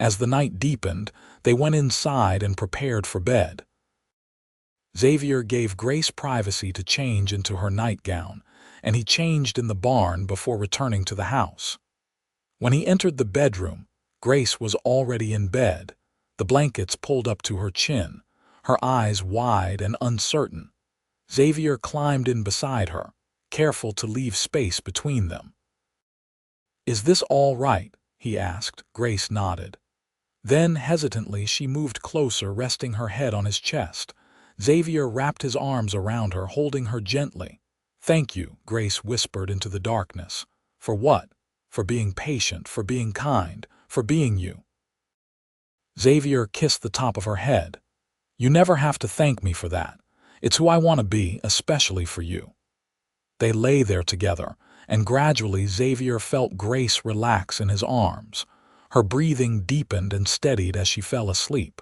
As the night deepened, they went inside and prepared for bed. Xavier gave Grace privacy to change into her nightgown, and he changed in the barn before returning to the house. When he entered the bedroom, Grace was already in bed, the blankets pulled up to her chin, her eyes wide and uncertain. Xavier climbed in beside her, careful to leave space between them. "Is this all right?" he asked. Grace nodded. Then, hesitantly, she moved closer, resting her head on his chest. Xavier wrapped his arms around her, holding her gently. "Thank you," Grace whispered into the darkness. "For what? For being patient, for being kind, for being you." Xavier kissed the top of her head. "You never have to thank me for that. It's who I want to be, especially for you." They lay there together, and gradually Xavier felt Grace relax in his arms. Her breathing deepened and steadied as she fell asleep.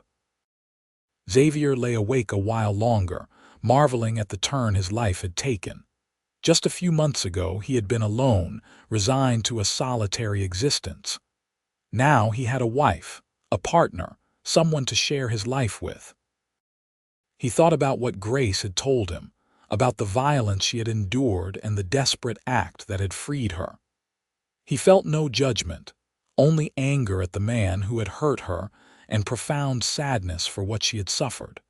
Xavier lay awake a while longer, marveling at the turn his life had taken. Just a few months ago he had been alone, resigned to a solitary existence. Now he had a wife, a partner, someone to share his life with. He thought about what Grace had told him, about the violence she had endured and the desperate act that had freed her. He felt no judgment, only anger at the man who had hurt her and profound sadness for what she had suffered.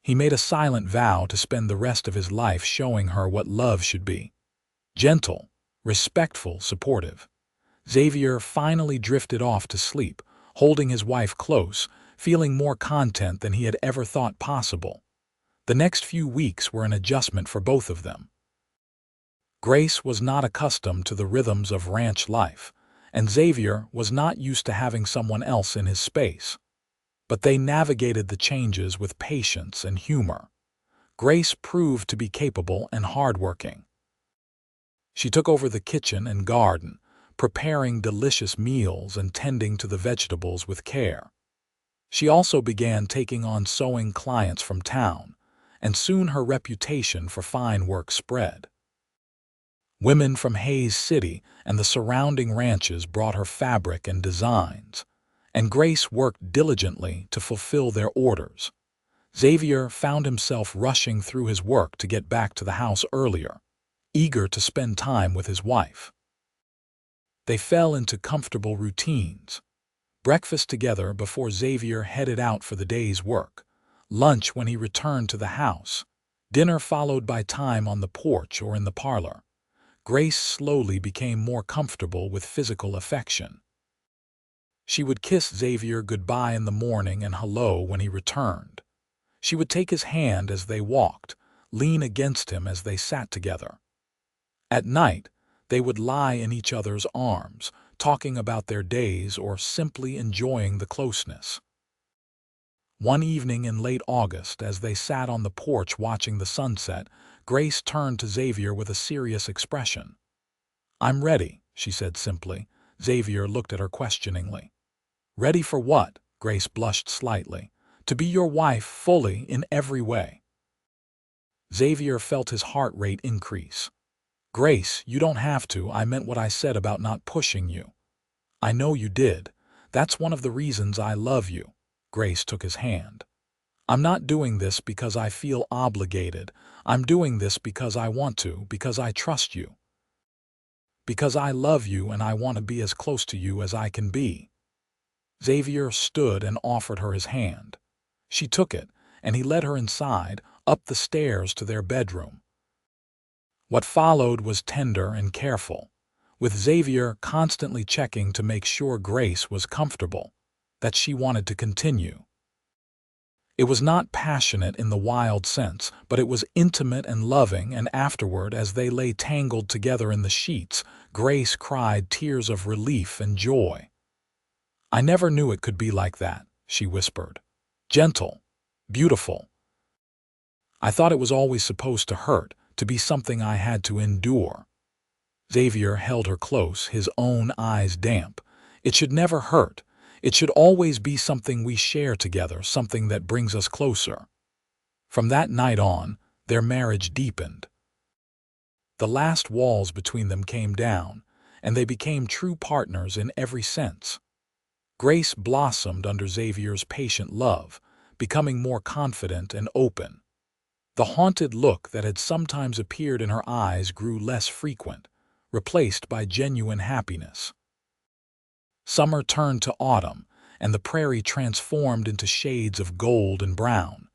He made a silent vow to spend the rest of his life showing her what love should be. Gentle, respectful, supportive. Xavier finally drifted off to sleep, holding his wife close, feeling more content than he had ever thought possible. The next few weeks were an adjustment for both of them. Grace was not accustomed to the rhythms of ranch life, and Xavier was not used to having someone else in his space. But they navigated the changes with patience and humor. Grace proved to be capable and hardworking. She took over the kitchen and garden, preparing delicious meals and tending to the vegetables with care. She also began taking on sewing clients from town, and soon her reputation for fine work spread. Women from Hays City and the surrounding ranches brought her fabric and designs, and Grace worked diligently to fulfill their orders. Xavier found himself rushing through his work to get back to the house earlier, eager to spend time with his wife. They fell into comfortable routines. Breakfast together before Xavier headed out for the day's work, lunch when he returned to the house, dinner followed by time on the porch or in the parlor. Grace slowly became more comfortable with physical affection. She would kiss Xavier goodbye in the morning and hello when he returned. She would take his hand as they walked, lean against him as they sat together. At night, they would lie in each other's arms, talking about their days or simply enjoying the closeness. One evening in late August, as they sat on the porch watching the sunset, Grace turned to Xavier with a serious expression. "I'm ready," she said simply. Xavier looked at her questioningly. "Ready for what?" Grace blushed slightly. "To be your wife fully in every way." Xavier felt his heart rate increase. "Grace, you don't have to. I meant what I said about not pushing you." "I know you did. That's one of the reasons I love you." Grace took his hand. "I'm not doing this because I feel obligated. I'm doing this because I want to, because I trust you. Because I love you and I want to be as close to you as I can be." Xavier stood and offered her his hand. She took it, and he led her inside, up the stairs to their bedroom. What followed was tender and careful, with Xavier constantly checking to make sure Grace was comfortable, that she wanted to continue. It was not passionate in the wild sense, but it was intimate and loving, and afterward, as they lay tangled together in the sheets, Grace cried tears of relief and joy. "I never knew it could be like that," she whispered. Gentle. Beautiful. I thought it was always supposed to hurt, to be something I had to endure. Xavier held her close, his own eyes damp. It should never hurt. It should always be something we share together, something that brings us closer. From that night on, their marriage deepened. The last walls between them came down, and they became true partners in every sense. Grace blossomed under Xavier's patient love, becoming more confident and open. The haunted look that had sometimes appeared in her eyes grew less frequent, replaced by genuine happiness. Summer turned to autumn, and the prairie transformed into shades of gold and brown.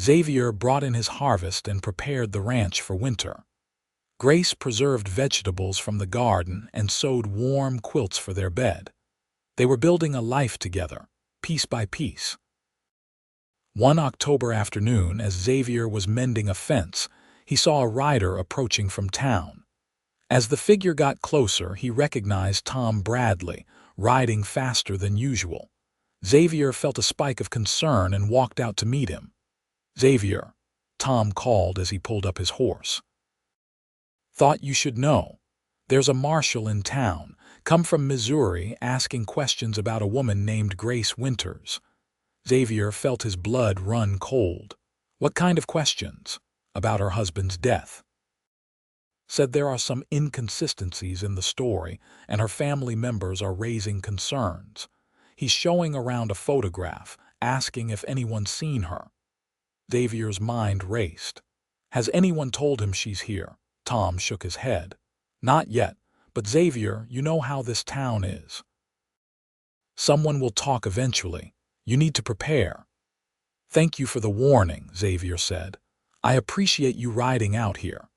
Xavier brought in his harvest and prepared the ranch for winter. Grace preserved vegetables from the garden and sewed warm quilts for their bed. They were building a life together, piece by piece. One October afternoon, as Xavier was mending a fence, he saw a rider approaching from town. As the figure got closer, he recognized Tom Bradley, riding faster than usual. Xavier felt a spike of concern and walked out to meet him. Xavier, Tom called as he pulled up his horse. Thought you should know. There's a marshal in town, come from Missouri, asking questions about a woman named Grace Winters. Xavier felt his blood run cold. What kind of questions? About her husband's death. Said there are some inconsistencies in the story, and her family members are raising concerns. He's showing around a photograph, asking if anyone's seen her. Xavier's mind raced. Has anyone told him she's here? Tom shook his head. Not yet, but Xavier, you know how this town is. Someone will talk eventually. You need to prepare. Thank you for the warning, Xavier said. I appreciate you riding out here.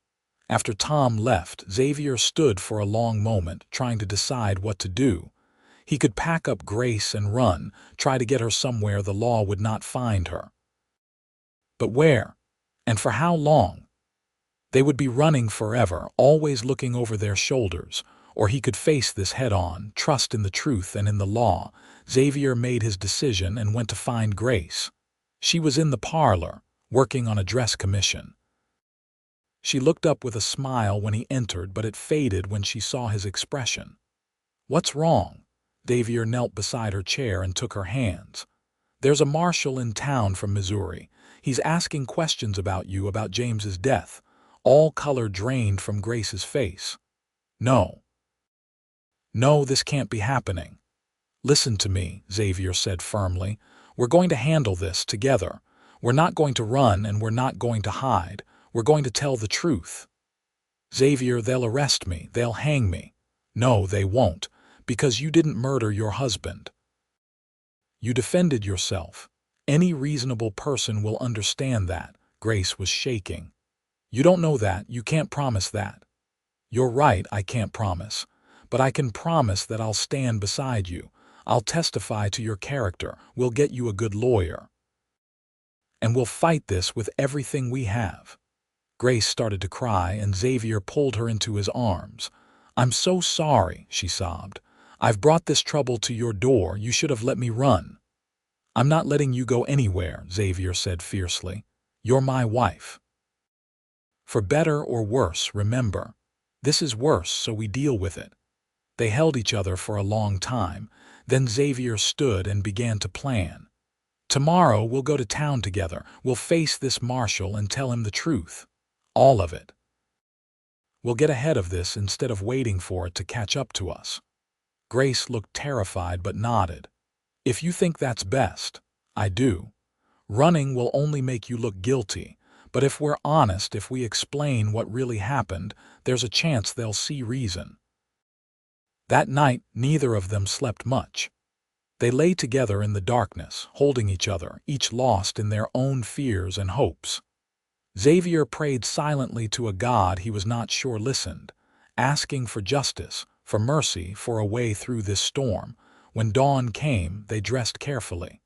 After Tom left, Xavier stood for a long moment, trying to decide what to do. He could pack up Grace and run, try to get her somewhere the law would not find her. But where? And for how long? They would be running forever, always looking over their shoulders, or he could face this head-on, trust in the truth and in the law. Xavier made his decision and went to find Grace. She was in the parlor, working on a dress commission. She looked up with a smile when he entered, but it faded when she saw his expression. What's wrong? Xavier knelt beside her chair and took her hands. There's a marshal in town from Missouri. He's asking questions about you, about James's death. All color drained from Grace's face. No. No, this can't be happening. Listen to me, Xavier said firmly. We're going to handle this together. We're not going to run and we're not going to hide. We're going to tell the truth. Xavier, they'll arrest me. They'll hang me. No, they won't, because you didn't murder your husband. You defended yourself. Any reasonable person will understand that. Grace was shaking. You don't know that. You can't promise that. You're right, I can't promise. But I can promise that I'll stand beside you. I'll testify to your character. We'll get you a good lawyer. And we'll fight this with everything we have. Grace started to cry, and Xavier pulled her into his arms. I'm so sorry, she sobbed. I've brought this trouble to your door. You should have let me run. I'm not letting you go anywhere, Xavier said fiercely. You're my wife. For better or worse, remember. This is worse, so we deal with it. They held each other for a long time. Then Xavier stood and began to plan. Tomorrow we'll go to town together. We'll face this marshal and tell him the truth. All of it. We'll get ahead of this instead of waiting for it to catch up to us. Grace looked terrified but nodded. If you think that's best, I do. Running will only make you look guilty. But if we're honest, if we explain what really happened, there's a chance they'll see reason. That night, neither of them slept much. They lay together in the darkness, holding each other, each lost in their own fears and hopes. Xavier prayed silently to a God he was not sure listened, asking for justice, for mercy, for a way through this storm. When dawn came, they dressed carefully.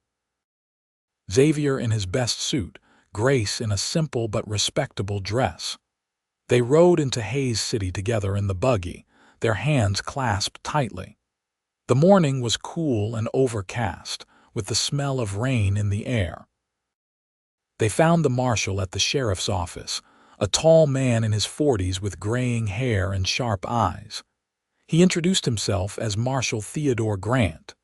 Xavier in his best suit, Grace in a simple but respectable dress. They rode into Hayes City together in the buggy, their hands clasped tightly. The morning was cool and overcast, with the smell of rain in the air. They found the marshal at the sheriff's office, a tall man in his 40s with graying hair and sharp eyes. He introduced himself as Marshal Theodore Grant.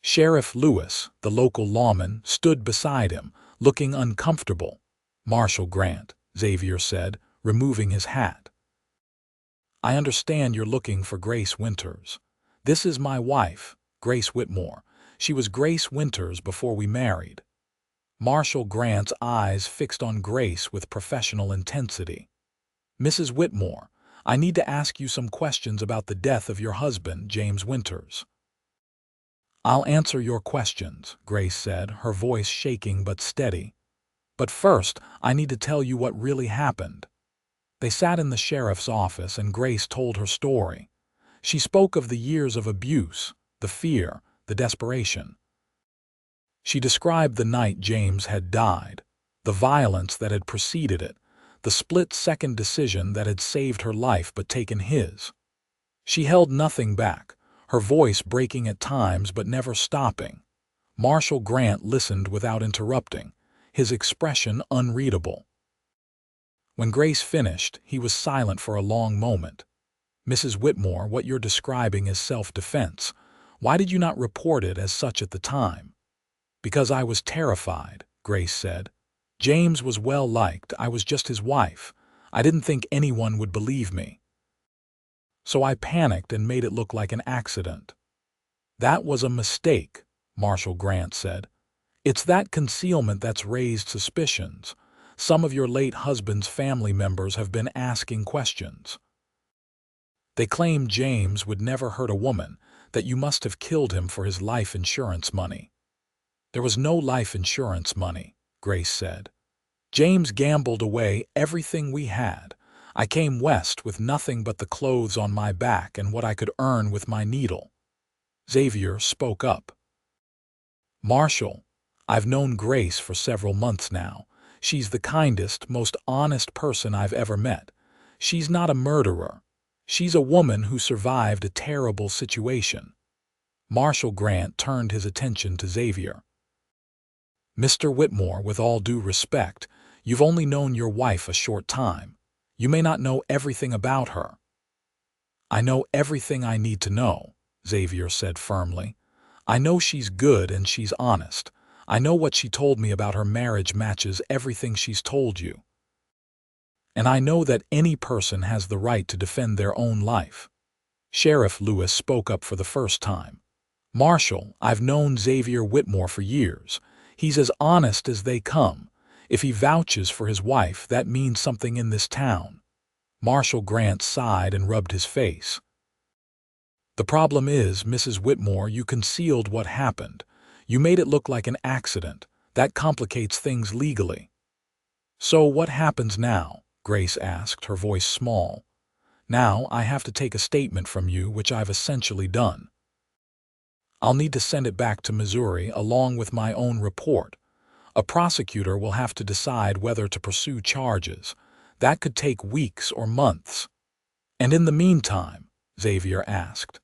Sheriff Lewis, the local lawman, stood beside him, looking uncomfortable. "Marshal Grant," Xavier said, removing his hat. "I understand you're looking for Grace Winters. This is my wife, Grace Whitmore. She was Grace Winters before we married." Marshal Grant's eyes fixed on Grace with professional intensity. "Mrs. Whitmore, I need to ask you some questions about the death of your husband, James Winters." "I'll answer your questions," Grace said, her voice shaking but steady. "But first, I need to tell you what really happened." They sat in the sheriff's office and Grace told her story. She spoke of the years of abuse, the fear, the desperation. She described the night James had died, the violence that had preceded it, the split-second decision that had saved her life but taken his. She held nothing back, her voice breaking at times but never stopping. Marshal Grant listened without interrupting, his expression unreadable. When Grace finished, he was silent for a long moment. "Mrs. Whitmore, what you're describing is self-defense. Why did you not report it as such at the time?" "Because I was terrified," Grace said. "James was well liked, I was just his wife. I didn't think anyone would believe me. So I panicked and made it look like an accident." "That was a mistake," Marshal Grant said. "It's that concealment that's raised suspicions. Some of your late husband's family members have been asking questions. They claim James would never hurt a woman, that you must have killed him for his life insurance money." "There was no life insurance money," Grace said. "James gambled away everything we had. I came west with nothing but the clothes on my back and what I could earn with my needle." Xavier spoke up. "Marshal, I've known Grace for several months now. She's the kindest, most honest person I've ever met. She's not a murderer. She's a woman who survived a terrible situation." Marshal Grant turned his attention to Xavier. "Mr. Whitmore, with all due respect, you've only known your wife a short time. You may not know everything about her." "I know everything I need to know," Xavier said firmly. "I know she's good and she's honest. I know what she told me about her marriage matches everything she's told you. And I know that any person has the right to defend their own life." Sheriff Lewis spoke up for the first time. "Marshal, I've known Xavier Whitmore for years. He's as honest as they come. If he vouches for his wife, that means something in this town." Marshal Grant sighed and rubbed his face. "The problem is, Mrs. Whitmore, you concealed what happened. You made it look like an accident. That complicates things legally." "So what happens now?" Grace asked, her voice small. "Now I have to take a statement from you, which I've essentially done. I'll need to send it back to Missouri along with my own report. A prosecutor will have to decide whether to pursue charges. That could take weeks or months." "And in the meantime?" Xavier asked.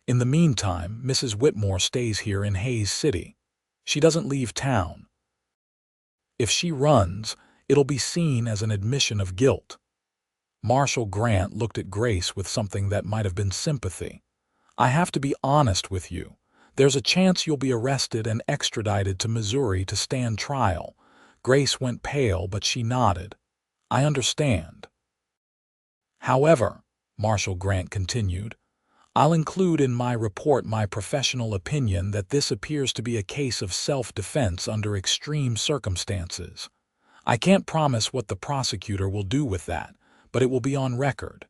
"In the meantime, Mrs. Whitmore stays here in Hays City. She doesn't leave town. If she runs, it'll be seen as an admission of guilt." Marshal Grant looked at Grace with something that might have been sympathy. "I have to be honest with you. There's a chance you'll be arrested and extradited to Missouri to stand trial." Grace went pale, but she nodded. "I understand. However," Marshal Grant continued, "I'll include in my report my professional opinion that this appears to be a case of self-defense under extreme circumstances. I can't promise what the prosecutor will do with that, but it will be on record."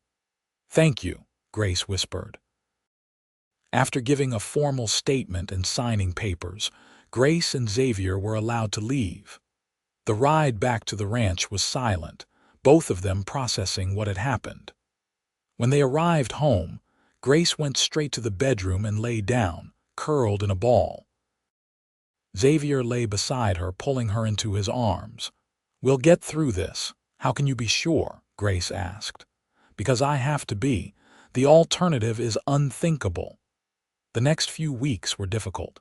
"Thank you," Grace whispered. After giving a formal statement and signing papers, Grace and Xavier were allowed to leave. The ride back to the ranch was silent, both of them processing what had happened. When they arrived home, Grace went straight to the bedroom and lay down, curled in a ball. Xavier lay beside her, pulling her into his arms. "We'll get through this. How can you be sure?" Grace asked. "Because I have to be. The alternative is unthinkable." The next few weeks were difficult.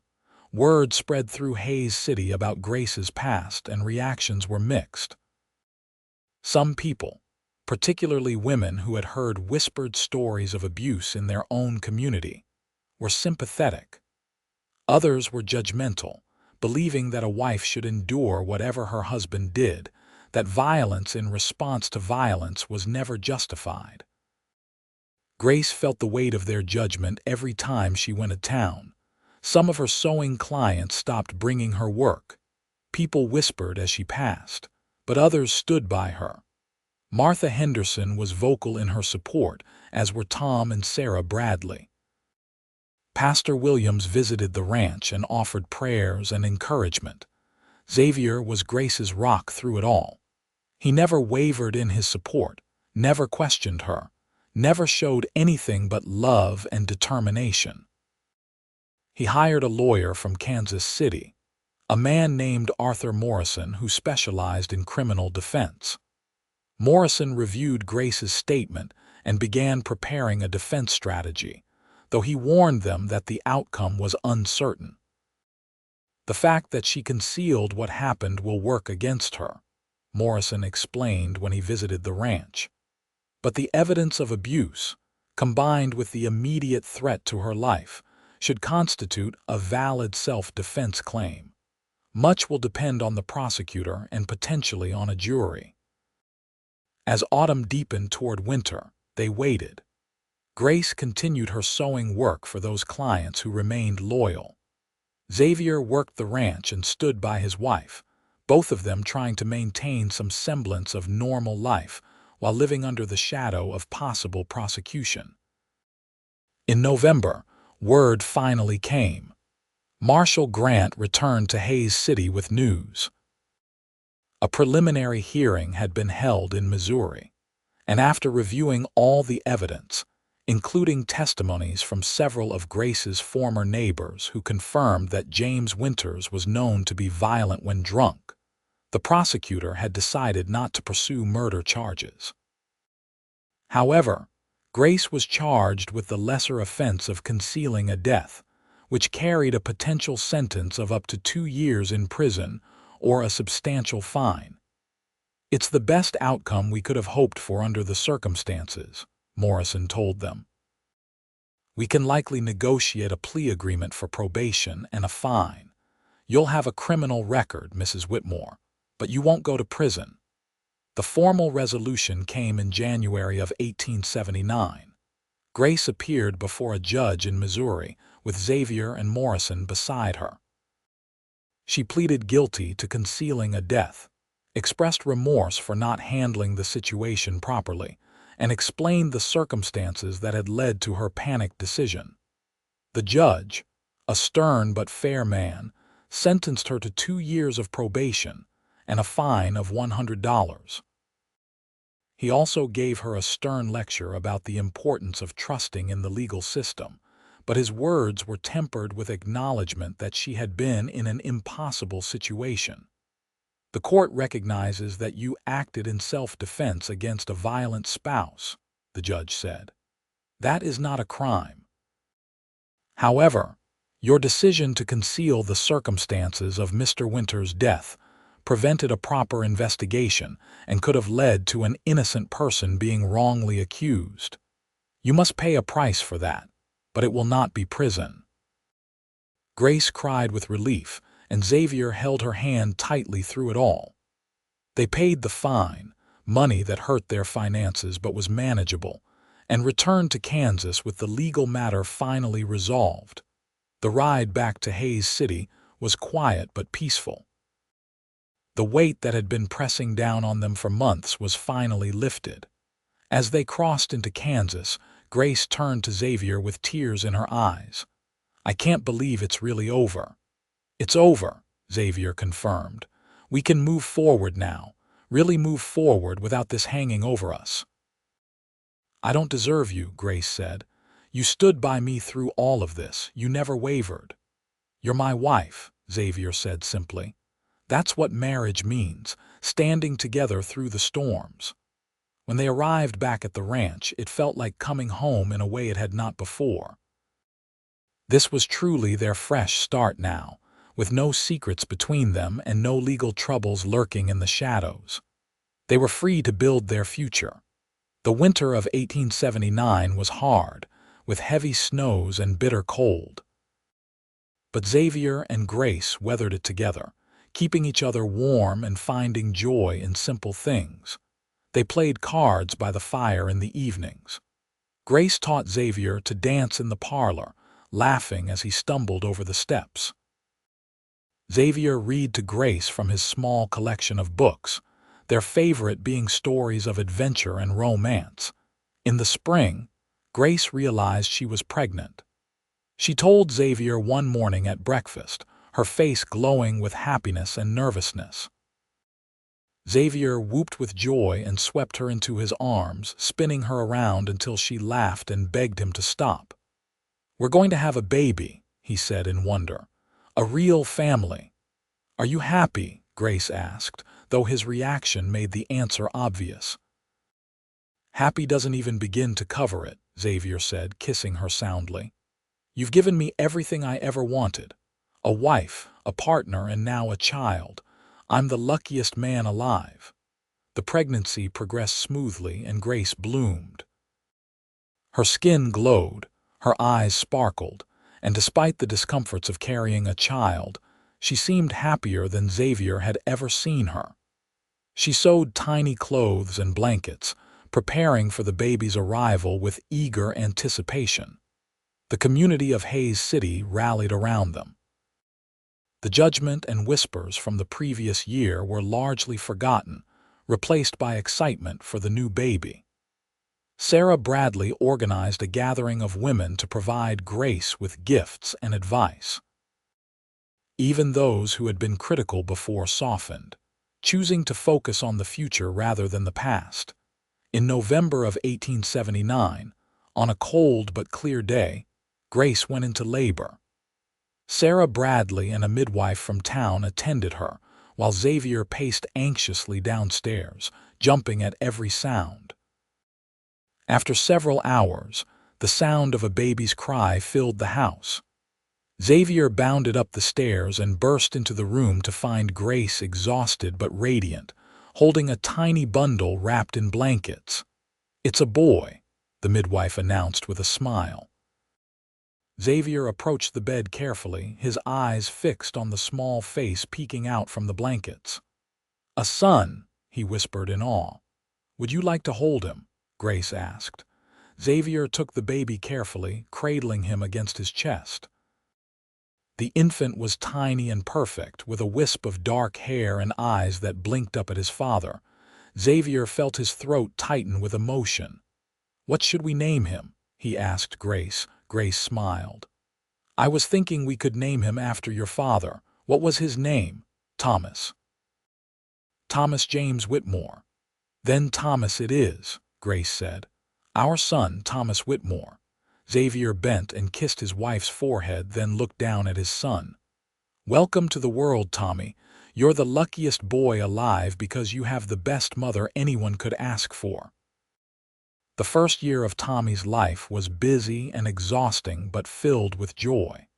Word spread through Hays City about Grace's past, and reactions were mixed. Some people, particularly women who had heard whispered stories of abuse in their own community, were sympathetic. Others were judgmental, believing that a wife should endure whatever her husband did, that violence in response to violence was never justified. Grace felt the weight of their judgment every time she went to town. Some of her sewing clients stopped bringing her work. People whispered as she passed, but others stood by her. Martha Henderson was vocal in her support, as were Tom and Sarah Bradley. Pastor Williams visited the ranch and offered prayers and encouragement. Xavier was Grace's rock through it all. He never wavered in his support, never questioned her, never showed anything but love and determination. He hired a lawyer from Kansas City, a man named Arthur Morrison who specialized in criminal defense. Morrison reviewed Grace's statement and began preparing a defense strategy, though he warned them that the outcome was uncertain. The fact that she concealed what happened will work against her, Morrison explained when he visited the ranch. But the evidence of abuse, combined with the immediate threat to her life, should constitute a valid self-defense claim. Much will depend on the prosecutor and potentially on a jury. As autumn deepened toward winter, they waited. Grace continued her sewing work for those clients who remained loyal. Xavier worked the ranch and stood by his wife, both of them trying to maintain some semblance of normal life while living under the shadow of possible prosecution. In November, word finally came. Marshal Grant returned to Hays City with news. A preliminary hearing had been held in Missouri, and after reviewing all the evidence, including testimonies from several of Grace's former neighbors who confirmed that James Winters was known to be violent when drunk, the prosecutor had decided not to pursue murder charges. However, Grace was charged with the lesser offense of concealing a death, which carried a potential sentence of up to 2 years in prison or a substantial fine. "It's the best outcome we could have hoped for under the circumstances," Morrison told them. "We can likely negotiate a plea agreement for probation and a fine. You'll have a criminal record, Mrs. Whitmore, but you won't go to prison." The formal resolution came in January of 1879. Grace appeared before a judge in Missouri, with Xavier and Morrison beside her. She pleaded guilty to concealing a death, expressed remorse for not handling the situation properly, and explained the circumstances that had led to her panicked decision. The judge, a stern but fair man, sentenced her to 2 years of probation and a fine of $100. He also gave her a stern lecture about the importance of trusting in the legal system, but his words were tempered with acknowledgement that she had been in an impossible situation. "The court recognizes that you acted in self-defense against a violent spouse," the judge said. "That is not a crime. However, your decision to conceal the circumstances of Mr. Winters' death prevented a proper investigation and could have led to an innocent person being wrongly accused. You must pay a price for that, but it will not be prison." Grace cried with relief, and Xavier held her hand tightly through it all. They paid the fine, money that hurt their finances but was manageable, and returned to Kansas with the legal matter finally resolved. The ride back to Hays City was quiet but peaceful. The weight that had been pressing down on them for months was finally lifted. As they crossed into Kansas, Grace turned to Xavier with tears in her eyes. "I can't believe it's really over." "It's over," Xavier confirmed. "We can move forward now, really move forward without this hanging over us." "I don't deserve you," Grace said. "You stood by me through all of this. You never wavered." "You're my wife," Xavier said simply. "That's what marriage means, standing together through the storms." When they arrived back at the ranch, it felt like coming home in a way it had not before. This was truly their fresh start now, with no secrets between them and no legal troubles lurking in the shadows. They were free to build their future. The winter of 1879 was hard, with heavy snows and bitter cold. But Xavier and Grace weathered it together, keeping each other warm and finding joy in simple things. They played cards by the fire in the evenings. Grace taught Xavier to dance in the parlor, laughing as he stumbled over the steps. Xavier read to Grace from his small collection of books, their favorite being stories of adventure and romance. In the spring, Grace realized she was pregnant. She told Xavier one morning at breakfast, her face glowing with happiness and nervousness. Xavier whooped with joy and swept her into his arms, spinning her around until she laughed and begged him to stop. "We're going to have a baby," he said in wonder. "A real family." "Are you happy?" Grace asked, though his reaction made the answer obvious. "Happy doesn't even begin to cover it," Xavier said, kissing her soundly. "You've given me everything I ever wanted. A wife, a partner, and now a child. I'm the luckiest man alive." The pregnancy progressed smoothly and Grace bloomed. Her skin glowed, her eyes sparkled, and despite the discomforts of carrying a child, she seemed happier than Xavier had ever seen her. She sewed tiny clothes and blankets, preparing for the baby's arrival with eager anticipation. The community of Hayes City rallied around them. The judgment and whispers from the previous year were largely forgotten, replaced by excitement for the new baby. Sarah Bradley organized a gathering of women to provide Grace with gifts and advice. Even those who had been critical before softened, choosing to focus on the future rather than the past. In November of 1879, on a cold but clear day, Grace went into labor. Sarah Bradley and a midwife from town attended her, while Xavier paced anxiously downstairs, jumping at every sound. After several hours, the sound of a baby's cry filled the house. Xavier bounded up the stairs and burst into the room to find Grace exhausted but radiant, holding a tiny bundle wrapped in blankets. "It's a boy," the midwife announced with a smile. Xavier approached the bed carefully, his eyes fixed on the small face peeking out from the blankets. "A son," he whispered in awe. "Would you like to hold him?" Grace asked. Xavier took the baby carefully, cradling him against his chest. The infant was tiny and perfect, with a wisp of dark hair and eyes that blinked up at his father. Xavier felt his throat tighten with emotion. "What should we name him?" he asked Grace. Grace smiled. "I was thinking we could name him after your father. What was his name?" "Thomas." "Thomas James Whitmore." "Then Thomas it is," Grace said. "Our son, Thomas Whitmore." Xavier bent and kissed his wife's forehead, then looked down at his son. "Welcome to the world, Tommy. You're the luckiest boy alive because you have the best mother anyone could ask for." The first year of Tommy's life was busy and exhausting but filled with joy.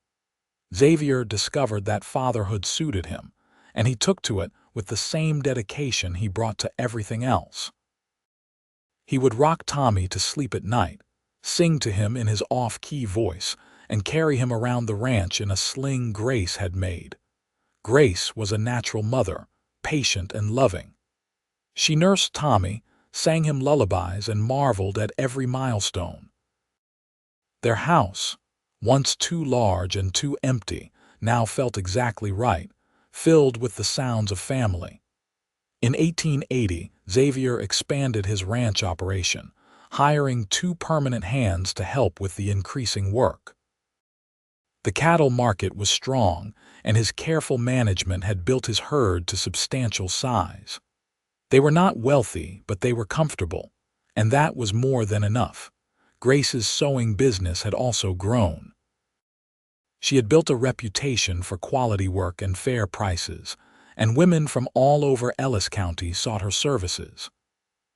Xavier discovered that fatherhood suited him, and he took to it with the same dedication he brought to everything else. He would rock Tommy to sleep at night, sing to him in his off-key voice, and carry him around the ranch in a sling Grace had made. Grace was a natural mother, patient and loving. She nursed Tommy, sang him lullabies, and marveled at every milestone. Their house, once too large and too empty, now felt exactly right, filled with the sounds of family. In 1880, Xavier expanded his ranch operation, hiring 2 permanent hands to help with the increasing work. The cattle market was strong, and his careful management had built his herd to substantial size. They were not wealthy, but they were comfortable, and that was more than enough. Grace's sewing business had also grown. She had built a reputation for quality work and fair prices, and women from all over Ellis County sought her services.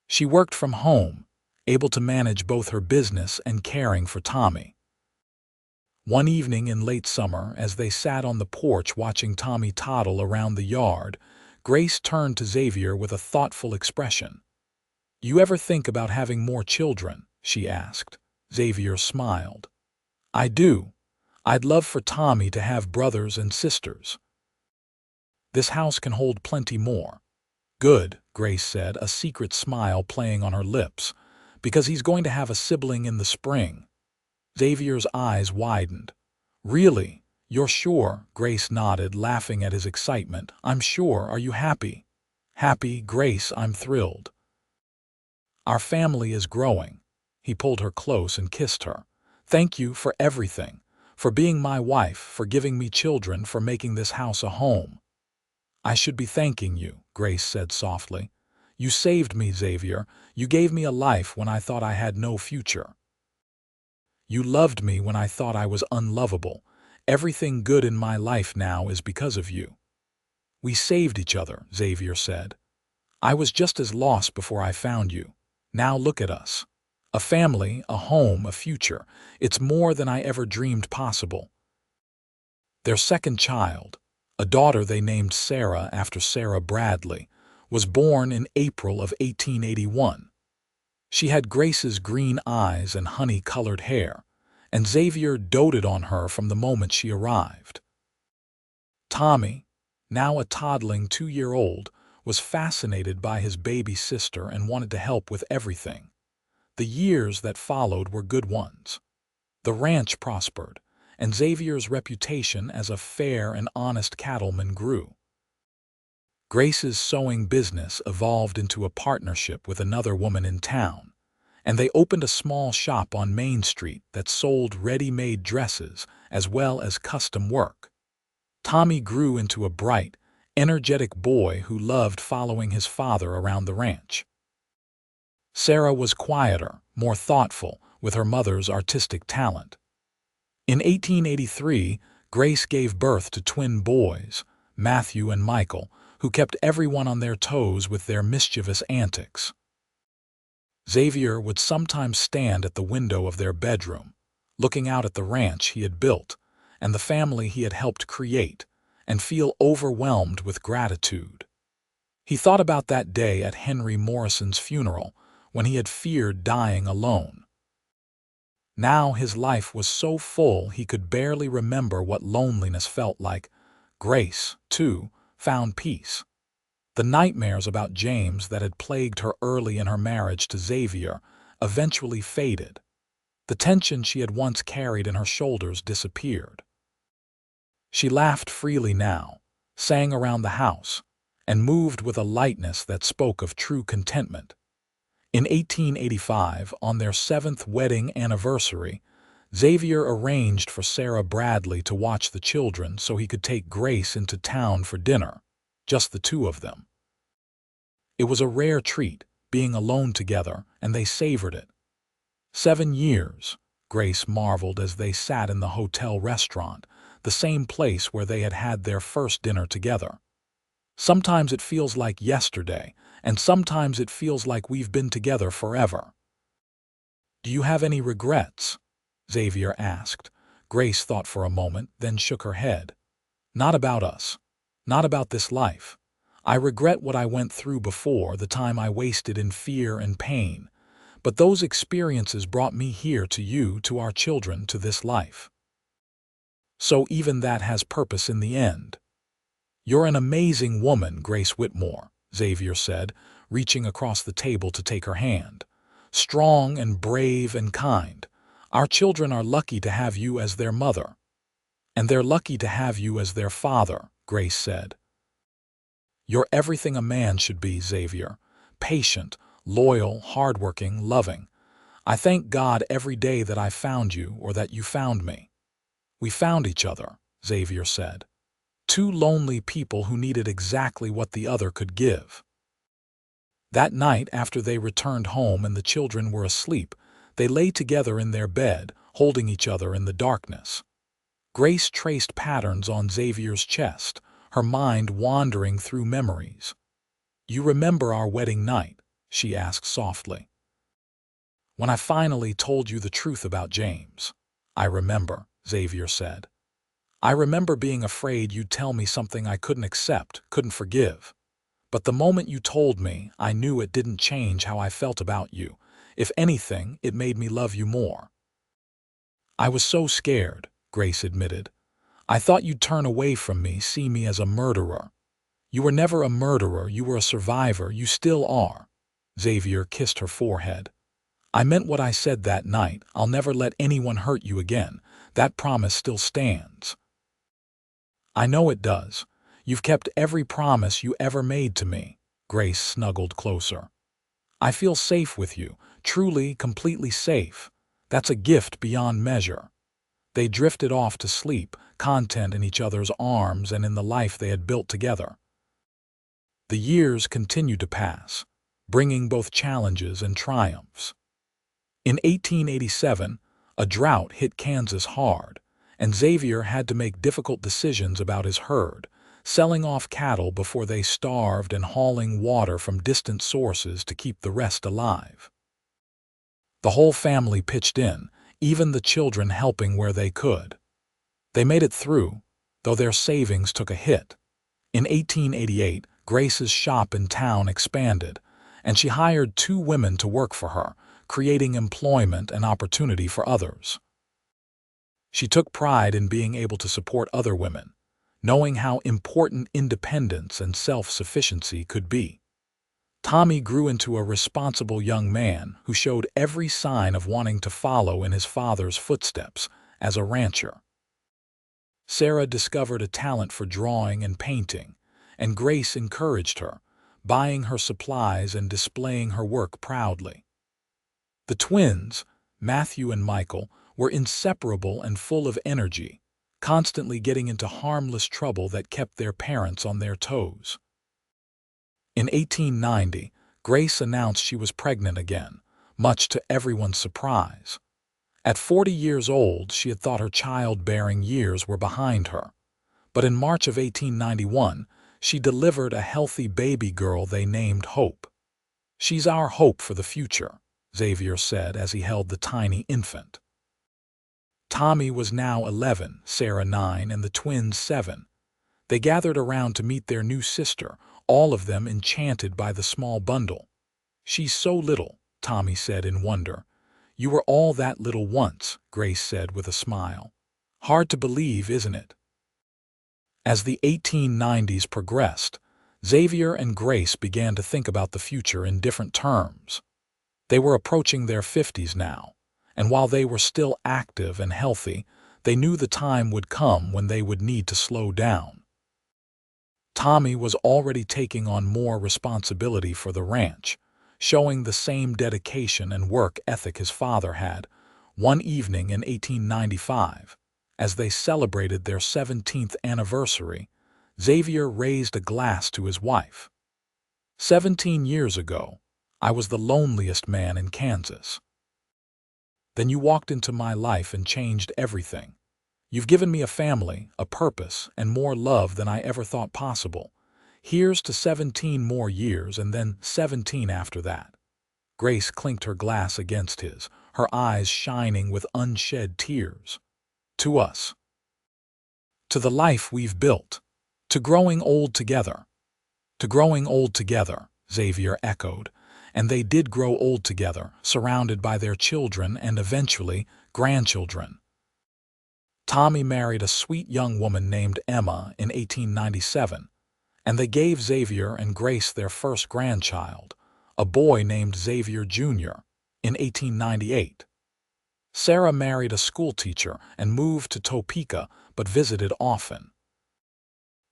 She worked from home, able to manage both her business and caring for Tommy. One evening in late summer, as they sat on the porch watching Tommy toddle around the yard, Grace turned to Xavier with a thoughtful expression. "You ever think about having more children?" she asked. Xavier smiled. "I do. I'd love for Tommy to have brothers and sisters. This house can hold plenty more." "Good," Grace said, a secret smile playing on her lips, "because he's going to have a sibling in the spring." Xavier's eyes widened. "Really? You're sure?" Grace nodded, laughing at his excitement. "I'm sure. Are you happy?" "Happy, Grace, I'm thrilled. Our family is growing." He pulled her close and kissed her. "Thank you for everything. For being my wife, for giving me children, for making this house a home." "I should be thanking you," Grace said softly. "You saved me, Xavier. You gave me a life when I thought I had no future. You loved me when I thought I was unlovable. Everything good in my life now is because of you." "We saved each other," Xavier said. "I was just as lost before I found you. Now look at us. A family, a home, a future. It's more than I ever dreamed possible." Their second child, a daughter they named Sarah after Sarah Bradley, was born in April of 1881. She had Grace's green eyes and honey-colored hair, and Xavier doted on her from the moment she arrived. Tommy, now a toddling 2-year-old, was fascinated by his baby sister and wanted to help with everything. The years that followed were good ones. The ranch prospered, and Xavier's reputation as a fair and honest cattleman grew. Grace's sewing business evolved into a partnership with another woman in town, and they opened a small shop on Main Street that sold ready-made dresses as well as custom work. Tommy grew into a bright, energetic boy who loved following his father around the ranch. Sarah was quieter, more thoughtful, with her mother's artistic talent. In 1883, Grace gave birth to twin boys, Matthew and Michael, who kept everyone on their toes with their mischievous antics. Xavier would sometimes stand at the window of their bedroom, looking out at the ranch he had built and the family he had helped create, and feel overwhelmed with gratitude. He thought about that day at Henry Morrison's funeral, when he had feared dying alone. Now his life was so full he could barely remember what loneliness felt like. Grace, too, found peace. The nightmares about James that had plagued her early in her marriage to Xavier eventually faded. The tension she had once carried in her shoulders disappeared. She laughed freely now, sang around the house, and moved with a lightness that spoke of true contentment. In 1885, on their 7th wedding anniversary, Xavier arranged for Sarah Bradley to watch the children so he could take Grace into town for dinner, just the two of them. It was a rare treat, being alone together, and they savored it. 7 years, Grace marveled as they sat in the hotel restaurant, the same place where they had had their first dinner together. Sometimes it feels like yesterday, and sometimes it feels like we've been together forever. "Do you have any regrets?" Xavier asked. Grace thought for a moment, then shook her head. "Not about us. Not about this life. I regret what I went through before, the time I wasted in fear and pain. But those experiences brought me here to you, to our children, to this life. So even that has purpose in the end." "You're an amazing woman, Grace Whitmore," Xavier said, reaching across the table to take her hand. "Strong and brave and kind. Our children are lucky to have you as their mother." "And they're lucky to have you as their father," Grace said. "You're everything a man should be, Xavier. Patient, loyal, hardworking, loving. I thank God every day that I found you, or that you found me." "We found each other," Xavier said. "Two lonely people who needed exactly what the other could give." That night, after they returned home and the children were asleep, they lay together in their bed, holding each other in the darkness. Grace traced patterns on Xavier's chest, her mind wandering through memories. "You remember our wedding night?" she asked softly. "When I finally told you the truth about James. I remember." Xavier said. "I remember being afraid you'd tell me something I couldn't accept, couldn't forgive. But the moment you told me, I knew it didn't change how I felt about you. If anything, it made me love you more." "I was so scared," Grace admitted. "I thought you'd turn away from me, see me as a murderer." "You were never a murderer, you were a survivor, you still are." Xavier kissed her forehead. "I meant what I said that night. I'll never let anyone hurt you again. That promise still stands." "I know it does. You've kept every promise you ever made to me." Grace snuggled closer. "I feel safe with you, truly, completely safe. That's a gift beyond measure." They drifted off to sleep, content in each other's arms and in the life they had built together. The years continued to pass, bringing both challenges and triumphs. In 1887, a drought hit Kansas hard, and Xavier had to make difficult decisions about his herd, selling off cattle before they starved and hauling water from distant sources to keep the rest alive. The whole family pitched in, even the children helping where they could. They made it through, though their savings took a hit. In 1888, Grace's shop in town expanded, and she hired 2 women to work for her, creating employment and opportunity for others. She took pride in being able to support other women, knowing how important independence and self-sufficiency could be. Tommy grew into a responsible young man who showed every sign of wanting to follow in his father's footsteps as a rancher. Sarah discovered a talent for drawing and painting, and Grace encouraged her, buying her supplies and displaying her work proudly. The twins, Matthew and Michael, were inseparable and full of energy, constantly getting into harmless trouble that kept their parents on their toes. In 1890, Grace announced she was pregnant again, much to everyone's surprise. At 40 years old, she had thought her childbearing years were behind her. But in March of 1891, she delivered a healthy baby girl they named Hope. "She's our hope for the future," Xavier said as he held the tiny infant. Tommy was now 11, Sarah 9, and the twins 7. They gathered around to meet their new sister, all of them enchanted by the small bundle. "She's so little," Tommy said in wonder. "You were all that little once," Grace said with a smile. "Hard to believe, isn't it?" As the 1890s progressed, Xavier and Grace began to think about the future in different terms. They were approaching their 50s now, and while they were still active and healthy, they knew the time would come when they would need to slow down. Tommy was already taking on more responsibility for the ranch, showing the same dedication and work ethic his father had. One evening in 1895, as they celebrated their 17th anniversary, Xavier raised a glass to his wife. "17 years ago, I was the loneliest man in Kansas. Then you walked into my life and changed everything. You've given me a family, a purpose, and more love than I ever thought possible. Here's to 17 more years and then 17 after that." Grace clinked her glass against his, her eyes shining with unshed tears. "To us. To the life we've built. To growing old together." "To growing old together," Xavier echoed, and they did grow old together, surrounded by their children and eventually grandchildren. Tommy married a sweet young woman named Emma in 1897, and they gave Xavier and Grace their first grandchild, a boy named Xavier Jr., in 1898. Sarah married a schoolteacher and moved to Topeka, but visited often.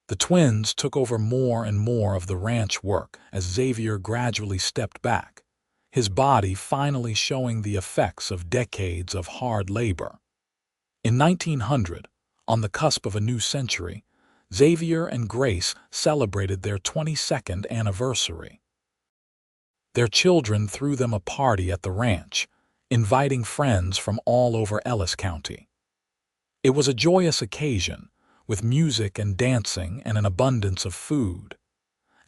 The twins took over more and more of the ranch work as Xavier gradually stepped back, his body finally showing the effects of decades of hard labor. In 1900, on the cusp of a new century, Xavier and Grace celebrated their 22nd anniversary. Their children threw them a party at the ranch, inviting friends from all over Ellis County. It was a joyous occasion, with music and dancing and an abundance of food.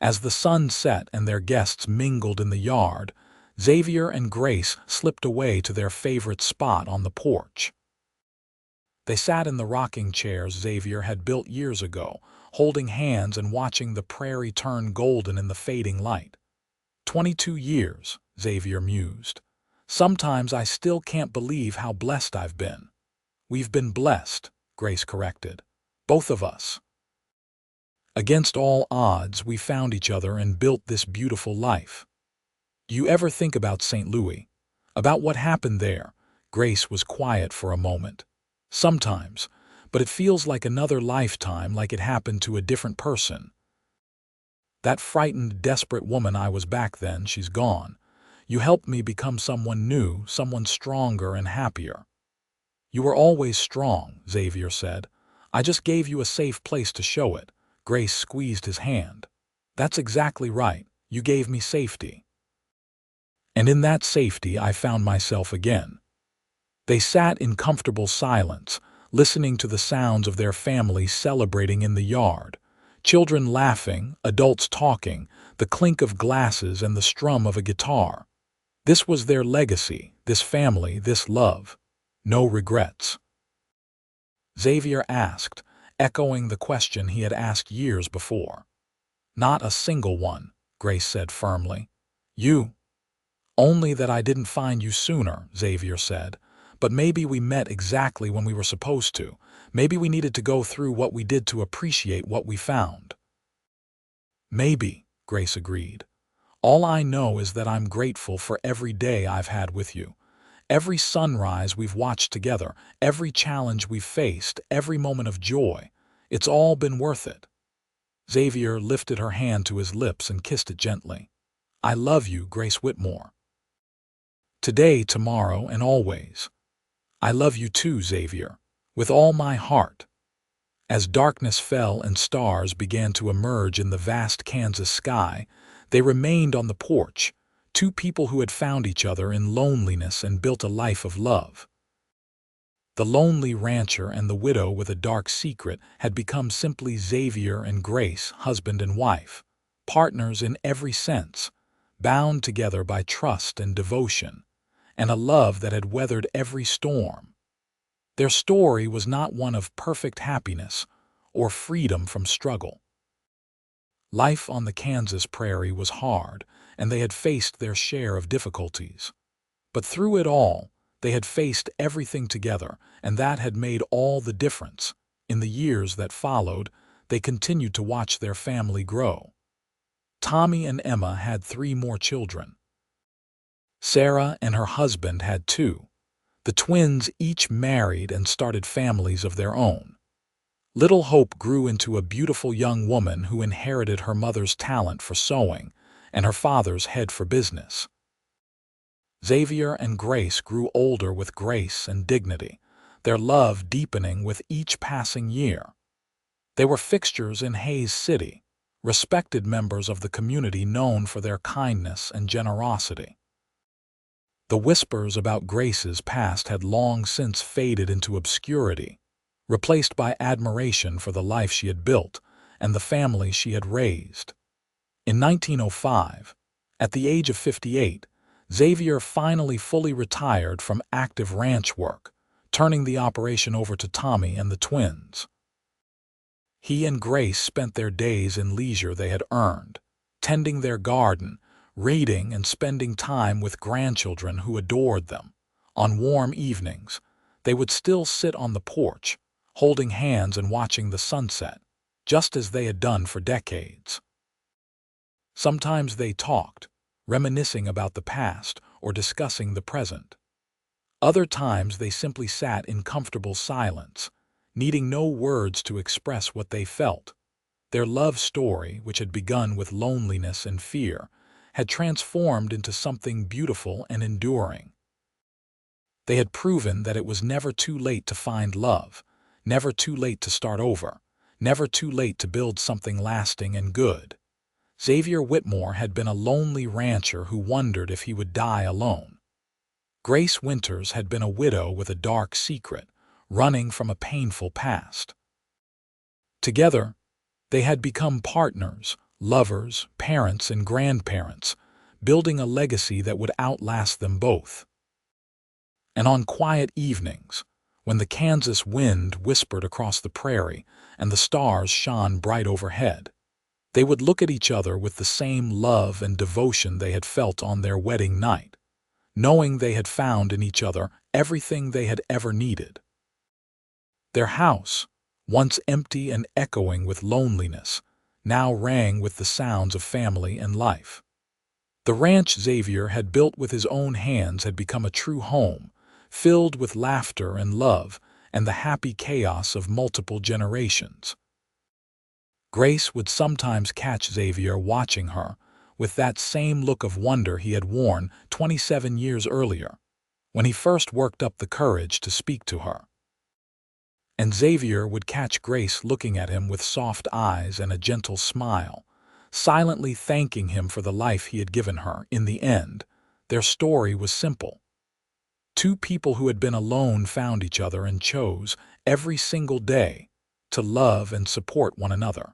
As the sun set and their guests mingled in the yard, Xavier and Grace slipped away to their favorite spot on the porch. They sat in the rocking chairs Xavier had built years ago, holding hands and watching the prairie turn golden in the fading light. 22 years, Xavier mused. Sometimes I still can't believe how blessed I've been. We've been blessed, Grace corrected. Both of us. Against all odds, we found each other and built this beautiful life. Do you ever think about St. Louis? About what happened there? Grace was quiet for a moment. Sometimes, but it feels like another lifetime, like it happened to a different person. That frightened, desperate woman I was back then, she's gone. You helped me become someone new, someone stronger and happier. You were always strong, Xavier said. I just gave you a safe place to show it. Grace squeezed his hand. That's exactly right. You gave me safety. And in that safety I found myself again. They sat in comfortable silence, listening to the sounds of their family celebrating in the yard. Children laughing, adults talking, the clink of glasses and the strum of a guitar. This was their legacy, this family, this love. No regrets. Xavier asked, echoing the question he had asked years before. Not a single one, Grace said firmly. You? Only that I didn't find you sooner, Xavier said. But maybe we met exactly when we were supposed to. Maybe we needed to go through what we did to appreciate what we found. Maybe, Grace agreed. All I know is that I'm grateful for every day I've had with you. Every sunrise we've watched together, every challenge we've faced, every moment of joy. It's all been worth it. Xavier lifted her hand to his lips and kissed it gently. I love you, Grace Whitmore. Today, tomorrow, and always. I love you too, Xavier, with all my heart. As darkness fell and stars began to emerge in the vast Kansas sky, they remained on the porch, two people who had found each other in loneliness and built a life of love. The lonely rancher and the widow with a dark secret had become simply Xavier and Grace, husband and wife, partners in every sense, bound together by trust and devotion, and a love that had weathered every storm. Their story was not one of perfect happiness or freedom from struggle. Life on the Kansas prairie was hard, and they had faced their share of difficulties. But through it all, they had faced everything together, and that had made all the difference. In the years that followed, they continued to watch their family grow. Tommy and Emma had 3 more children. Sarah and her husband had 2. The twins each married and started families of their own. Little Hope grew into a beautiful young woman who inherited her mother's talent for sewing and her father's head for business. Xavier and Grace grew older with grace and dignity, their love deepening with each passing year. They were fixtures in Hays City, respected members of the community known for their kindness and generosity. The whispers about Grace's past had long since faded into obscurity, replaced by admiration for the life she had built and the family she had raised. In 1905, at the age of 58, Xavier finally fully retired from active ranch work, turning the operation over to Tommy and the twins. He and Grace spent their days in leisure they had earned, tending their garden, reading and spending time with grandchildren who adored them. On warm evenings, they would still sit on the porch, holding hands and watching the sunset, just as they had done for decades. Sometimes they talked, reminiscing about the past or discussing the present. Other times they simply sat in comfortable silence, needing no words to express what they felt. Their love story, which had begun with loneliness and fear, had transformed into something beautiful and enduring. They had proven that it was never too late to find love, never too late to start over, never too late to build something lasting and good. Xavier Whitmore had been a lonely rancher who wondered if he would die alone. Grace Winters had been a widow with a dark secret, running from a painful past. Together, they had become partners, lovers, parents, and grandparents, building a legacy that would outlast them both. And on quiet evenings, when the Kansas wind whispered across the prairie and the stars shone bright overhead. They would look at each other with the same love and devotion they had felt on their wedding night, knowing they had found in each other everything they had ever needed. Their house, once empty and echoing with loneliness, now rang with the sounds of family and life. The ranch Xavier had built with his own hands had become a true home, filled with laughter and love and the happy chaos of multiple generations. Grace would sometimes catch Xavier watching her with that same look of wonder he had worn 27 years earlier, when he first worked up the courage to speak to her. And Xavier would catch Grace looking at him with soft eyes and a gentle smile, silently thanking him for the life he had given her. In the end, their story was simple. Two people who had been alone found each other and chose, every single day, to love and support one another.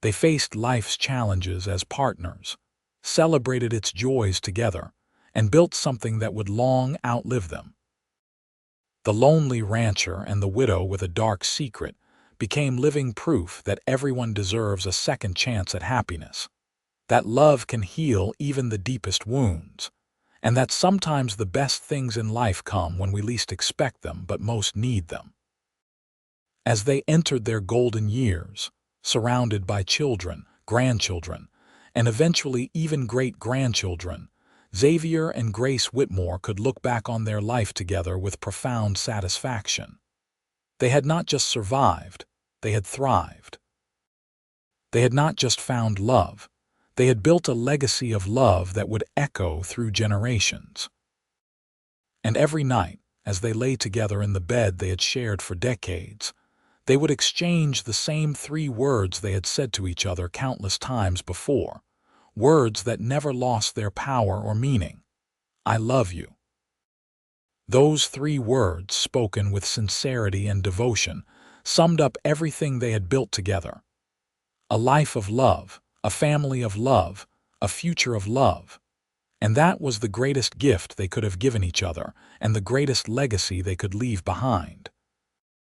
They faced life's challenges as partners, celebrated its joys together, and built something that would long outlive them. The lonely rancher and the widow with a dark secret became living proof that everyone deserves a second chance at happiness, that love can heal even the deepest wounds, and that sometimes the best things in life come when we least expect them but most need them. As they entered their golden years, surrounded by children, grandchildren, and eventually even great-grandchildren, Xavier and Grace Whitmore could look back on their life together with profound satisfaction. They had not just survived, they had thrived. They had not just found love, they had built a legacy of love that would echo through generations. And every night, as they lay together in the bed they had shared for decades, they would exchange the same 3 words they had said to each other countless times before, words that never lost their power or meaning. I love you. Those 3 words, spoken with sincerity and devotion, summed up everything they had built together. A life of love, a family of love, a future of love. And that was the greatest gift they could have given each other and the greatest legacy they could leave behind.